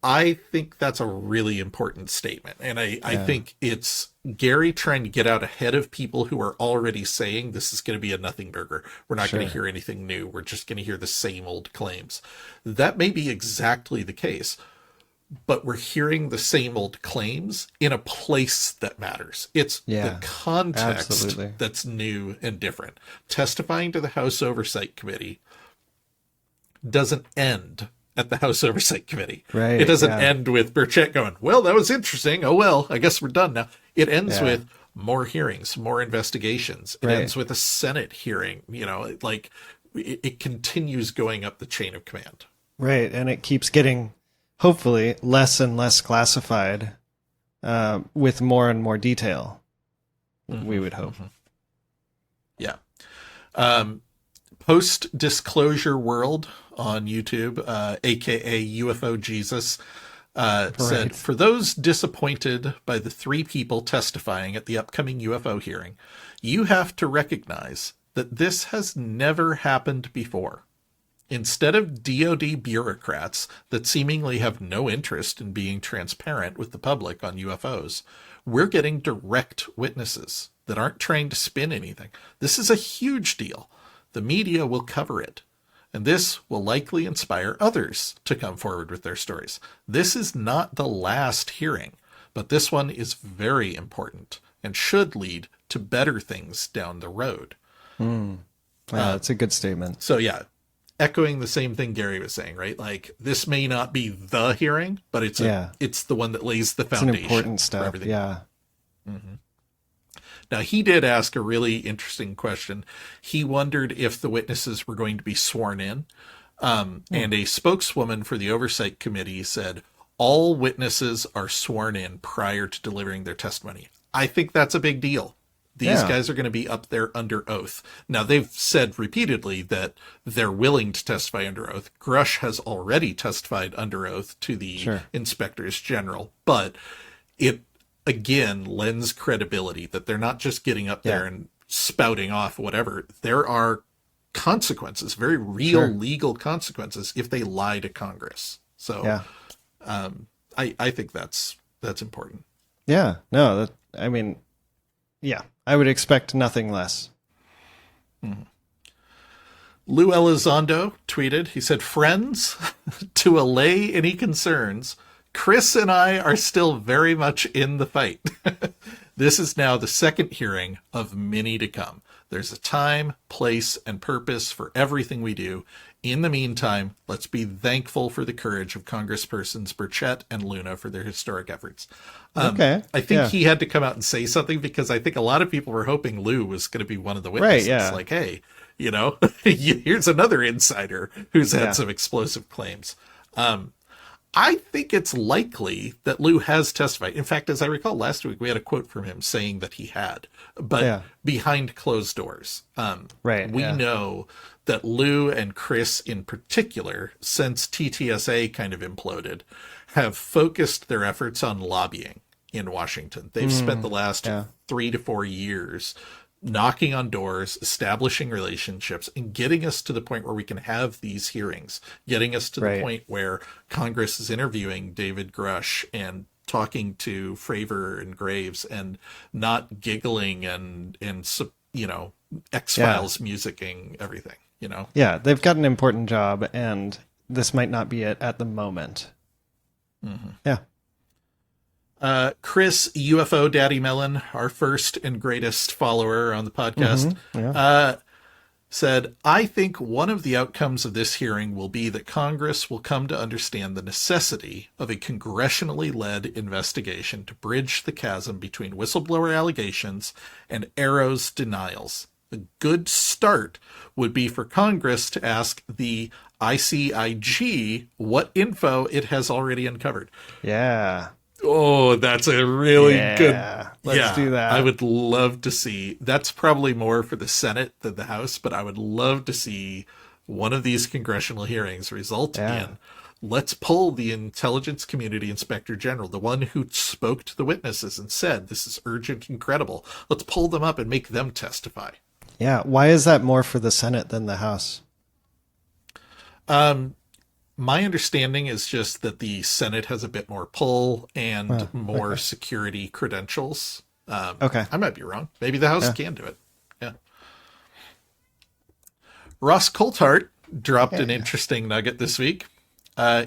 I think that's a really important statement. And I think it's Gary trying to get out ahead of people who are already saying this is going to be a nothing burger. We're not going to hear anything new. We're just going to hear the same old claims. That may be exactly the case, but we're hearing the same old claims in a place that matters. It's the context that's new and different. Testifying to the House Oversight Committee doesn't end at the House Oversight Committee. It doesn't end with Burchett going, well, that was interesting. Oh, well, I guess we're done now. It ends with more hearings, more investigations. It ends with a Senate hearing. It continues going up the chain of command.
Right. And it keeps getting, hopefully, less and less classified with more and more detail, we would hope.
Yeah. Post-Disclosure World on YouTube, aka UFO Jesus, said, for those disappointed by the 3 people testifying at the upcoming UFO hearing, you have to recognize that this has never happened before. Instead of DoD bureaucrats that seemingly have no interest in being transparent with the public on UFOs, we're getting direct witnesses that aren't trying to spin anything. This is a huge deal. The media will cover it, and this will likely inspire others to come forward with their stories. This is not the last hearing. but this one is very important and should lead to better things down the road.
Yeah, that's a good statement.
So yeah, echoing the same thing Gary was saying, right? Like, this may not be the hearing, but it's it's the one that lays the foundation.
It's an important step.
For everything.
Yeah.
Mm-hmm. Now, he did ask a really interesting question. He wondered if the witnesses were going to be sworn in. And a spokeswoman for the Oversight Committee said, all witnesses are sworn in prior to delivering their testimony. I think that's a big deal. These guys are going to be up there under oath. Now, they've said repeatedly that they're willing to testify under oath. Grusch has already testified under oath to the inspectors general, but it, again, lends credibility that they're not just getting up there and spouting off whatever. There are consequences, very real legal consequences, if they lie to Congress. So I think that's important.
Yeah, no, I would expect nothing less.
Lou Elizondo tweeted, he said, friends, to allay any concerns, Chris and I are still very much in the fight. This is now the second hearing of many to come. There's a time, place, and purpose for everything we do. In the meantime, let's be thankful for the courage of Congresspersons Burchett and Luna for their historic efforts. I think he had to come out and say something because I think a lot of people were hoping Lou was going to be one of the witnesses. Like, hey, here's another insider who's had some explosive claims. I think it's likely that Lou has testified. In fact, as I recall last week, we had a quote from him saying that he had, but behind closed doors. We know that Lou and Chris in particular, since TTSA kind of imploded, have focused their efforts on lobbying in Washington. They've spent the last 3 to 4 years knocking on doors, establishing relationships, and getting us to the point where we can have these hearings, getting us to the point where Congress is interviewing David Grusch and talking to Fravor and Graves and not giggling and X-Files musicking everything,
Yeah, they've got an important job, and this might not be it at the moment. Yeah.
Chris, UFO Daddy Mellon, our first and greatest follower on the podcast, said, I think one of the outcomes of this hearing will be that Congress will come to understand the necessity of a congressionally led investigation to bridge the chasm between whistleblower allegations and Arrow's denials. A good start would be for Congress to ask the ICIG what info it has already uncovered.
Yeah.
Oh, that's a really good.
Let's do that.
I would love to see. That's probably more for the Senate than the House, but I would love to see one of these congressional hearings result in, let's pull the intelligence community inspector general, the one who spoke to the witnesses and said, this is urgent and credible. Let's pull them up and make them testify.
Yeah. Why is that more for the Senate than the House?
My understanding is just that the Senate has a bit more pull and more security credentials. I might be wrong. Maybe the House can do it. Yeah. Ross Coulthart dropped an interesting nugget this week.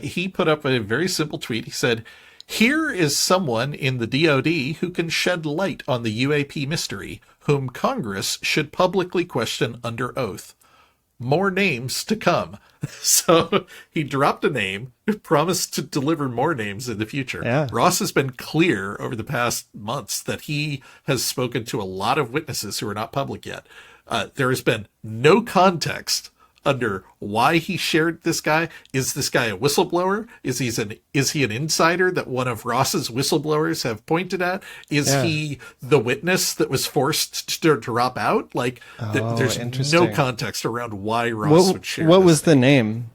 He put up a very simple tweet. He said, here is someone in the DoD who can shed light on the UAP mystery, whom Congress should publicly question under oath. More names to come. So he dropped a name, promised to deliver more names in the future.
Yeah.
Ross has been clear over the past months that he has spoken to a lot of witnesses who are not public yet. There has been no context under why he shared this guy. Is this guy a whistleblower? Is he an insider that one of Ross's whistleblowers have pointed at? Is he the witness that was forced to drop out? Like, there's no context around why Ross would share
What
this
was
thing.
the name?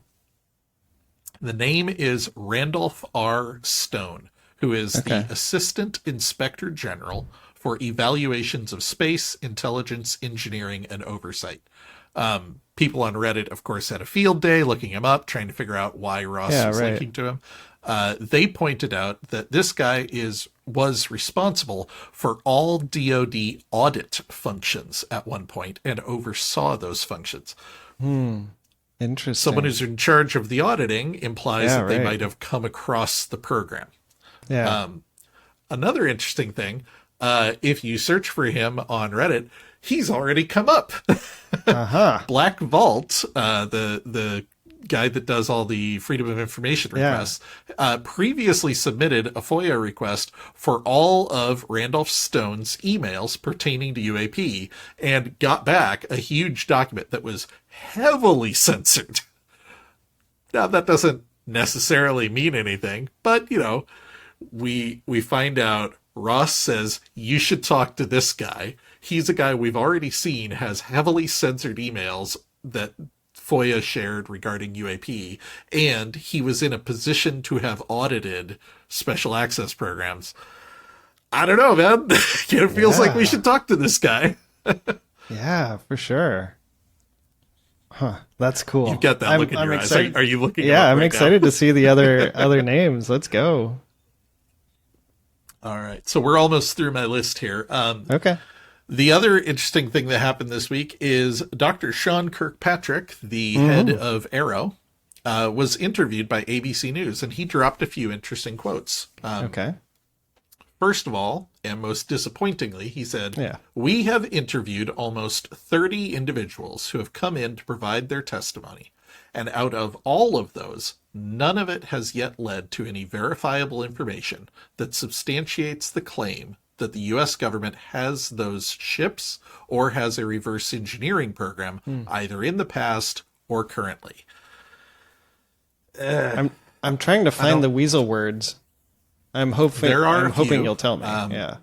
The name is Randolph R. Stone, who is the Assistant Inspector General for Evaluations of Space, Intelligence, Engineering, and Oversight. People on Reddit, of course, had a field day looking him up, trying to figure out why Ross was linking to him. They pointed out that this guy was responsible for all DoD audit functions at one point and oversaw those functions.
Interesting.
Someone who's in charge of the auditing implies that they might have come across the program.
Yeah.
another interesting thing, if you search for him on Reddit, he's already come up. Black Vault, the guy that does all the Freedom of Information requests, previously submitted a FOIA request for all of Randolph Stone's emails pertaining to UAP and got back a huge document that was heavily censored. Now, that doesn't necessarily mean anything, but, we find out Ross says, you should talk to this guy. He's a guy we've already seen has heavily censored emails that FOIA shared regarding UAP, and he was in a position to have audited special access programs. I don't know, man. It feels like we should talk to this guy.
Yeah, for sure. Huh, that's cool.
You've got that look in your eyes. Are you looking?
Yeah, I'm
right
excited
now?
to see the other names. Let's go.
All right, so we're almost through my list here.
Okay.
The other interesting thing that happened this week is Dr. Sean Kirkpatrick, the head of Aero, was interviewed by ABC News, and he dropped a few interesting quotes.
Okay.
First of all, and most disappointingly, he said,
Yeah.
we have interviewed almost 30 individuals who have come in to provide their testimony. And out of all of those, none of it has yet led to any verifiable information that substantiates the claim that the U.S. government has those ships or has a reverse engineering program either in the past or currently.
I'm trying to find the weasel words. I'm hoping you'll tell me. Yeah.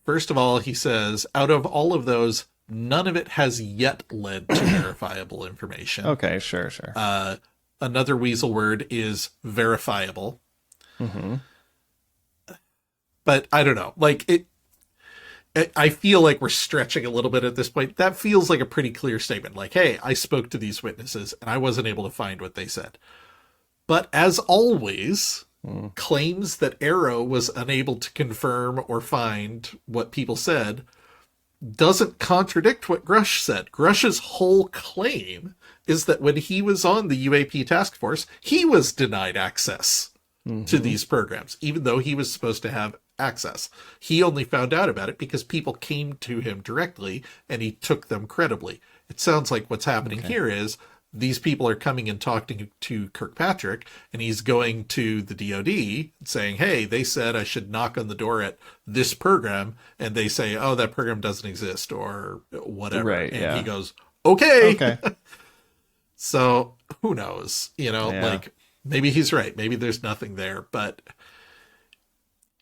First of all, he says, out of all of those, none of it has yet led to verifiable information.
Okay, sure.
Another weasel word is verifiable. But I don't know. I feel like we're stretching a little bit at this point. That feels like a pretty clear statement. Like, hey, I spoke to these witnesses and I wasn't able to find what they said. But as always, claims that Aero was unable to confirm or find what people said doesn't contradict what Grusch said. Grusch's whole claim is that when he was on the UAP task force, he was denied access to these programs, even though he was supposed to have access. He only found out about it because people came to him directly and he took them credibly. It sounds like what's happening here is these people are coming and talking to Kirkpatrick, and he's going to the DOD saying, hey, they said I should knock on the door at this program, and they say, oh, that program doesn't exist or whatever.
Right,
and he goes, okay. So who knows? Maybe he's right. Maybe there's nothing there, but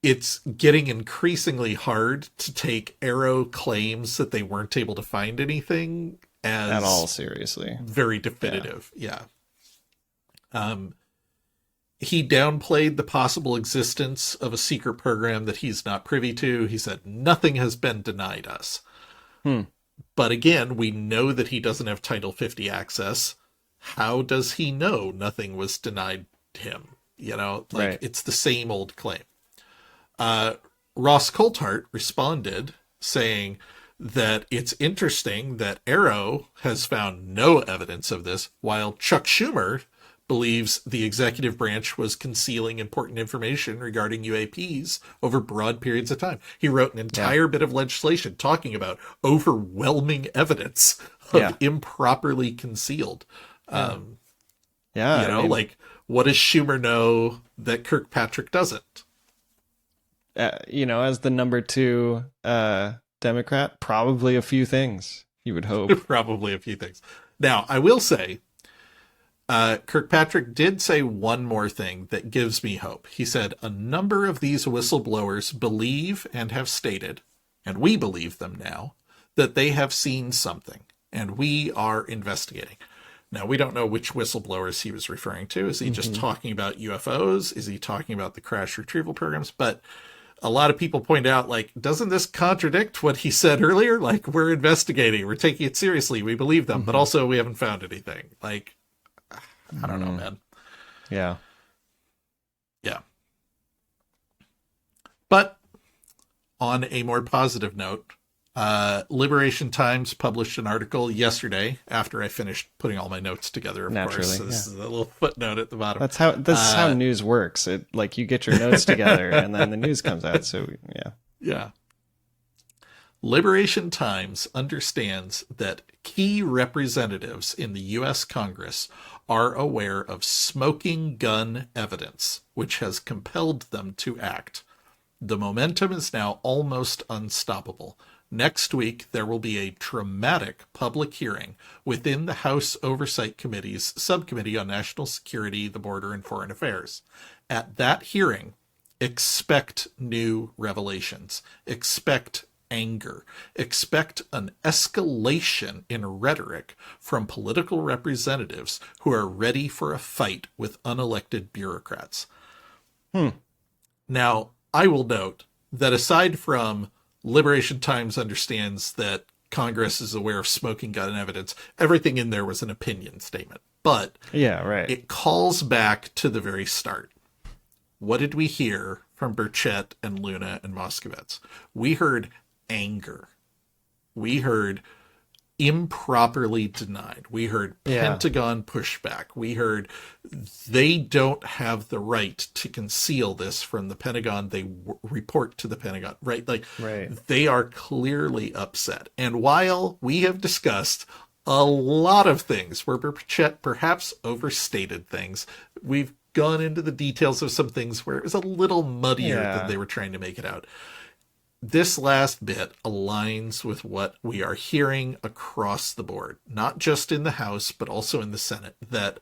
it's getting increasingly hard to take Aero claims that they weren't able to find anything as
at all seriously.
Very definitive. Yeah. He downplayed the possible existence of a secret program that he's not privy to. He said nothing has been denied us. But again, we know that he doesn't have Title 50 access. How does he know nothing was denied him? It's the same old claim. Ross Coulthart responded saying that it's interesting that Aero has found no evidence of this, while Chuck Schumer believes the executive branch was concealing important information regarding UAPs over broad periods of time. He wrote an entire bit of legislation talking about overwhelming evidence of improperly concealed. What does Schumer know that Kirkpatrick doesn't?
As the number 2 Democrat, probably a few things, you would hope.
Probably a few things. Now, I will say, Kirkpatrick did say one more thing that gives me hope. He said, a number of these whistleblowers believe and have stated, and we believe them now, that they have seen something, and we are investigating. Now, we don't know which whistleblowers he was referring to. Is he just talking about UFOs? Is he talking about the crash retrieval programs? But a lot of people point out, doesn't this contradict what he said earlier? We're investigating, we're taking it seriously, we believe them, but also we haven't found anything. I don't know, man.
Yeah.
But on a more positive note, Liberation Times published an article yesterday after I finished putting all my notes together, of
Naturally,
course. So this is a little footnote at the bottom.
This is how news works. It like you get your notes together and then the news comes out. So yeah.
Yeah. Liberation Times understands that key representatives in the U.S. Congress are aware of smoking gun evidence, which has compelled them to act. The momentum is now almost unstoppable. Next week, there will be a dramatic public hearing within the House Oversight Committee's Subcommittee on National Security, the Border, and Foreign Affairs. At that hearing, expect new revelations. Expect anger. Expect an escalation in rhetoric from political representatives who are ready for a fight with unelected bureaucrats. Now, I will note that aside from Liberation Times understands that Congress is aware of smoking gun evidence, everything in there was an opinion statement. But
yeah, right.
It calls back to the very start. What did we hear from Burchett and Luna and Moskowitz? We heard anger. We heard improperly denied. We heard Pentagon pushback. We heard they don't have the right to conceal this from the Pentagon. They report to the Pentagon, right? Like they are clearly upset. And while we have discussed a lot of things where Burchett perhaps overstated things, we've gone into the details of some things where it was a little muddier than they were trying to make it out. This last bit aligns with what we are hearing across the board, not just in the House, but also in the Senate, that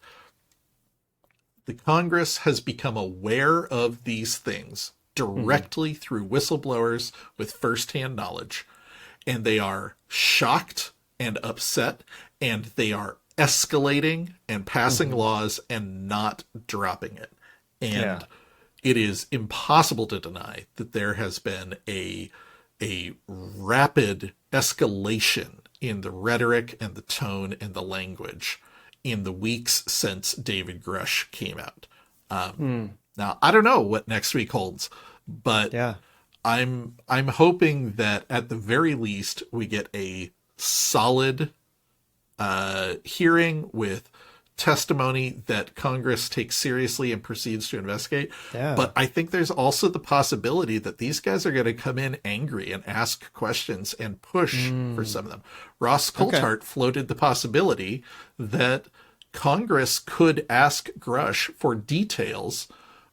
the Congress has become aware of these things directly through whistleblowers with firsthand knowledge, and they are shocked and upset, and they are escalating and passing laws and not dropping it. And it is impossible to deny that there has been a rapid escalation in the rhetoric and the tone and the language in the weeks since David Grusch came out. Now, I don't know what next week holds, but I'm hoping that at the very least we get a solid hearing with testimony that Congress takes seriously and proceeds to investigate. But I think there's also the possibility that these guys are going to come in angry and ask questions and push for some of them. Ross Coulthart floated the possibility that Congress could ask Grusch for details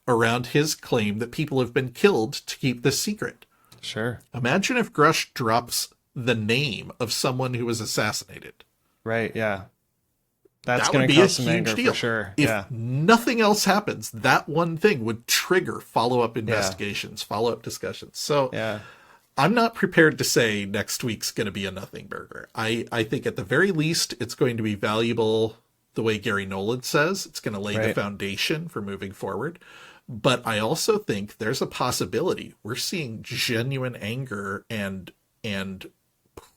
around his claim that people have been killed to keep this secret.
Sure.
Imagine if Grusch drops the name of someone who was assassinated.
Right, yeah. That's
that
going
would
to
be a
cause some
huge
anger
deal.
for sure.
If nothing else happens, that one thing would trigger follow-up investigations, follow-up discussions. So I'm not prepared to say next week's going to be a nothing burger. I think at the very least, it's going to be valuable the way Gary Nolan says. It's going to lay the foundation for moving forward. But I also think there's a possibility we're seeing genuine anger and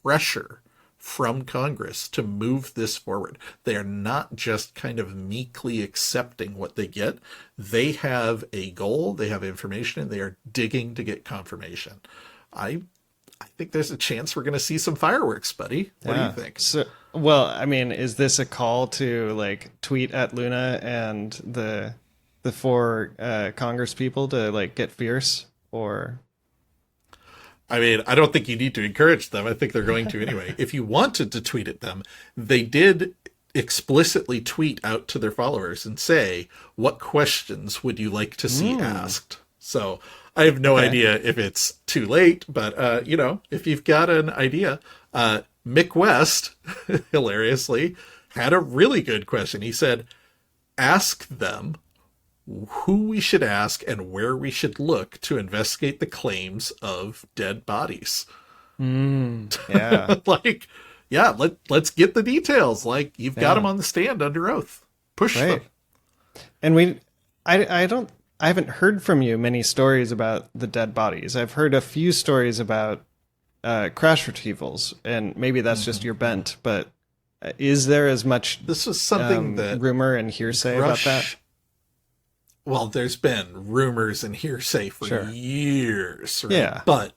pressure from Congress to move this forward. They are not just kind of meekly accepting what they get. They have a goal, they have information, and they are digging to get confirmation. I think there's a chance we're going to see some fireworks, buddy. What do you think?
So, well, I mean, is this a call to like tweet at Luna and the four Congresspeople to like get fierce, or?
I mean, I don't think you need to encourage them. I think they're going to anyway. If you wanted to tweet at them, they did explicitly tweet out to their followers and say, what questions would you like to see asked? So I have no idea if it's too late, but, if you've got an idea, Mick West, hilariously, had a really good question. He said, ask them who we should ask and where we should look to investigate the claims of dead bodies.
Yeah.
Let's get the details. Like, you've got them on the stand under oath. Push them.
And I haven't heard from you many stories about the dead bodies. I've heard a few stories about crash retrievals, and maybe that's just your bent, but is there as much
this was something that
rumor and hearsay about that?
Well, there's been rumors and hearsay for years, right?
Yeah.
But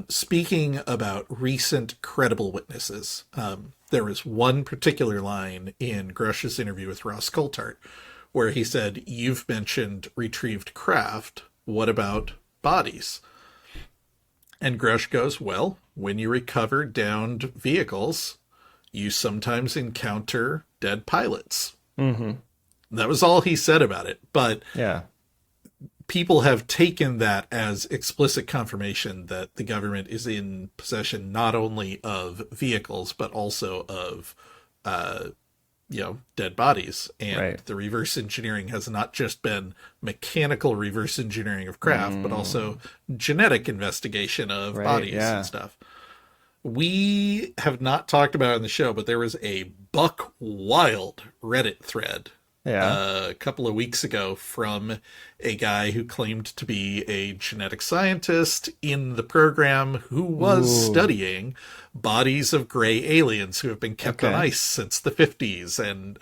Speaking about recent credible witnesses, there was one particular line in Grusch's interview with Ross Coulthart where he said, "You've mentioned retrieved craft. What about bodies?" And Grusch goes, "Well, when you recover downed vehicles, you sometimes encounter dead pilots."
Mm-hmm.
That was all he said about it. But
Yeah.
people have taken that as explicit confirmation that the government is in possession not only of vehicles, but also of, dead bodies. And
Right.
the reverse engineering has not just been mechanical reverse engineering of craft, but also genetic investigation of bodies and stuff. We have not talked about it on the show, but there was a buck wild Reddit thread a couple of weeks ago from a guy who claimed to be a genetic scientist in the program who was studying bodies of gray aliens who have been kept on ice since the 50s. And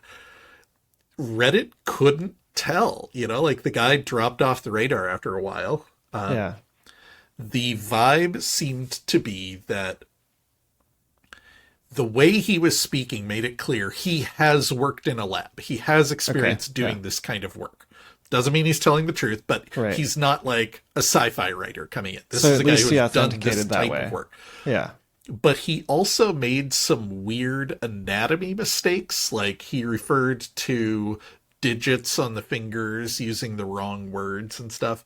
Reddit couldn't tell, like the guy dropped off the radar after a while. The vibe seemed to be that the way he was speaking made it clear he has worked in a lab. He has experience doing this kind of work. Doesn't mean he's telling the truth, but he's not like a sci-fi writer coming in. This is a guy who's done this type of work.
Yeah.
But he also made some weird anatomy mistakes. Like he referred to digits on the fingers using the wrong words and stuff.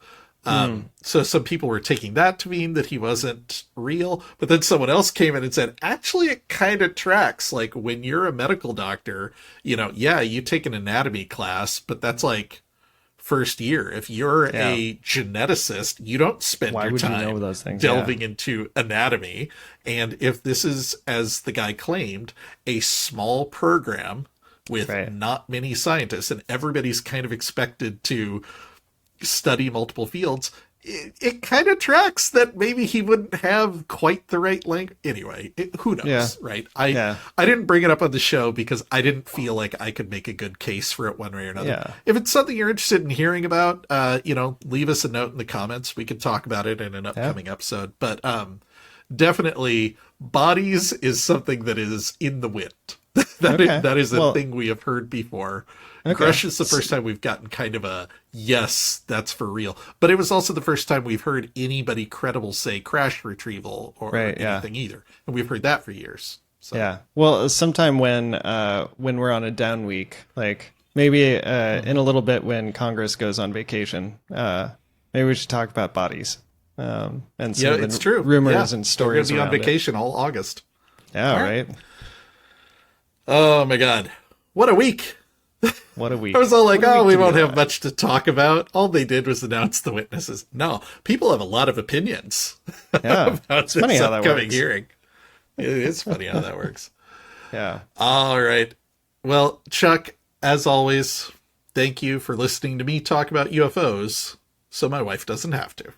So some people were taking that to mean that he wasn't real, but then someone else came in and said, actually, it kind of tracks. Like when you're a medical doctor, you take an anatomy class, but that's like first year. If you're a geneticist, you don't spend your time delving into anatomy. And if this is, as the guy claimed, a small program with not many scientists and everybody's kind of expected to study multiple fields, it kind of tracks that maybe he wouldn't have quite the right language. Anyway, who knows, right? I didn't bring it up on the show because I didn't feel like I could make a good case for it one way or another.
Yeah.
If it's something you're interested in hearing about, leave us a note in the comments. We could talk about it in an upcoming episode. But definitely, bodies is something that is in the wind. That is a thing we have heard before. Grusch is the first time we've gotten kind of a, yes, that's for real. But it was also the first time we've heard anybody credible say crash retrieval or anything either. And we've heard that for years. So.
Yeah. Well, sometime when we're on a down week, like maybe in a little bit when Congress goes on vacation, maybe we should talk about bodies. And some of the rumors and stories.
We're going to be on vacation all August.
Yeah, right.
Oh my God. What a week.
What a week.
I was all like, we won't have much to talk about. All they did was announce the witnesses. No, people have a lot of opinions about
it's funny how that works.
Hearing. It is funny how that works.
Yeah.
All right. Well, Chuck, as always, thank you for listening to me talk about UFOs so my wife doesn't have to.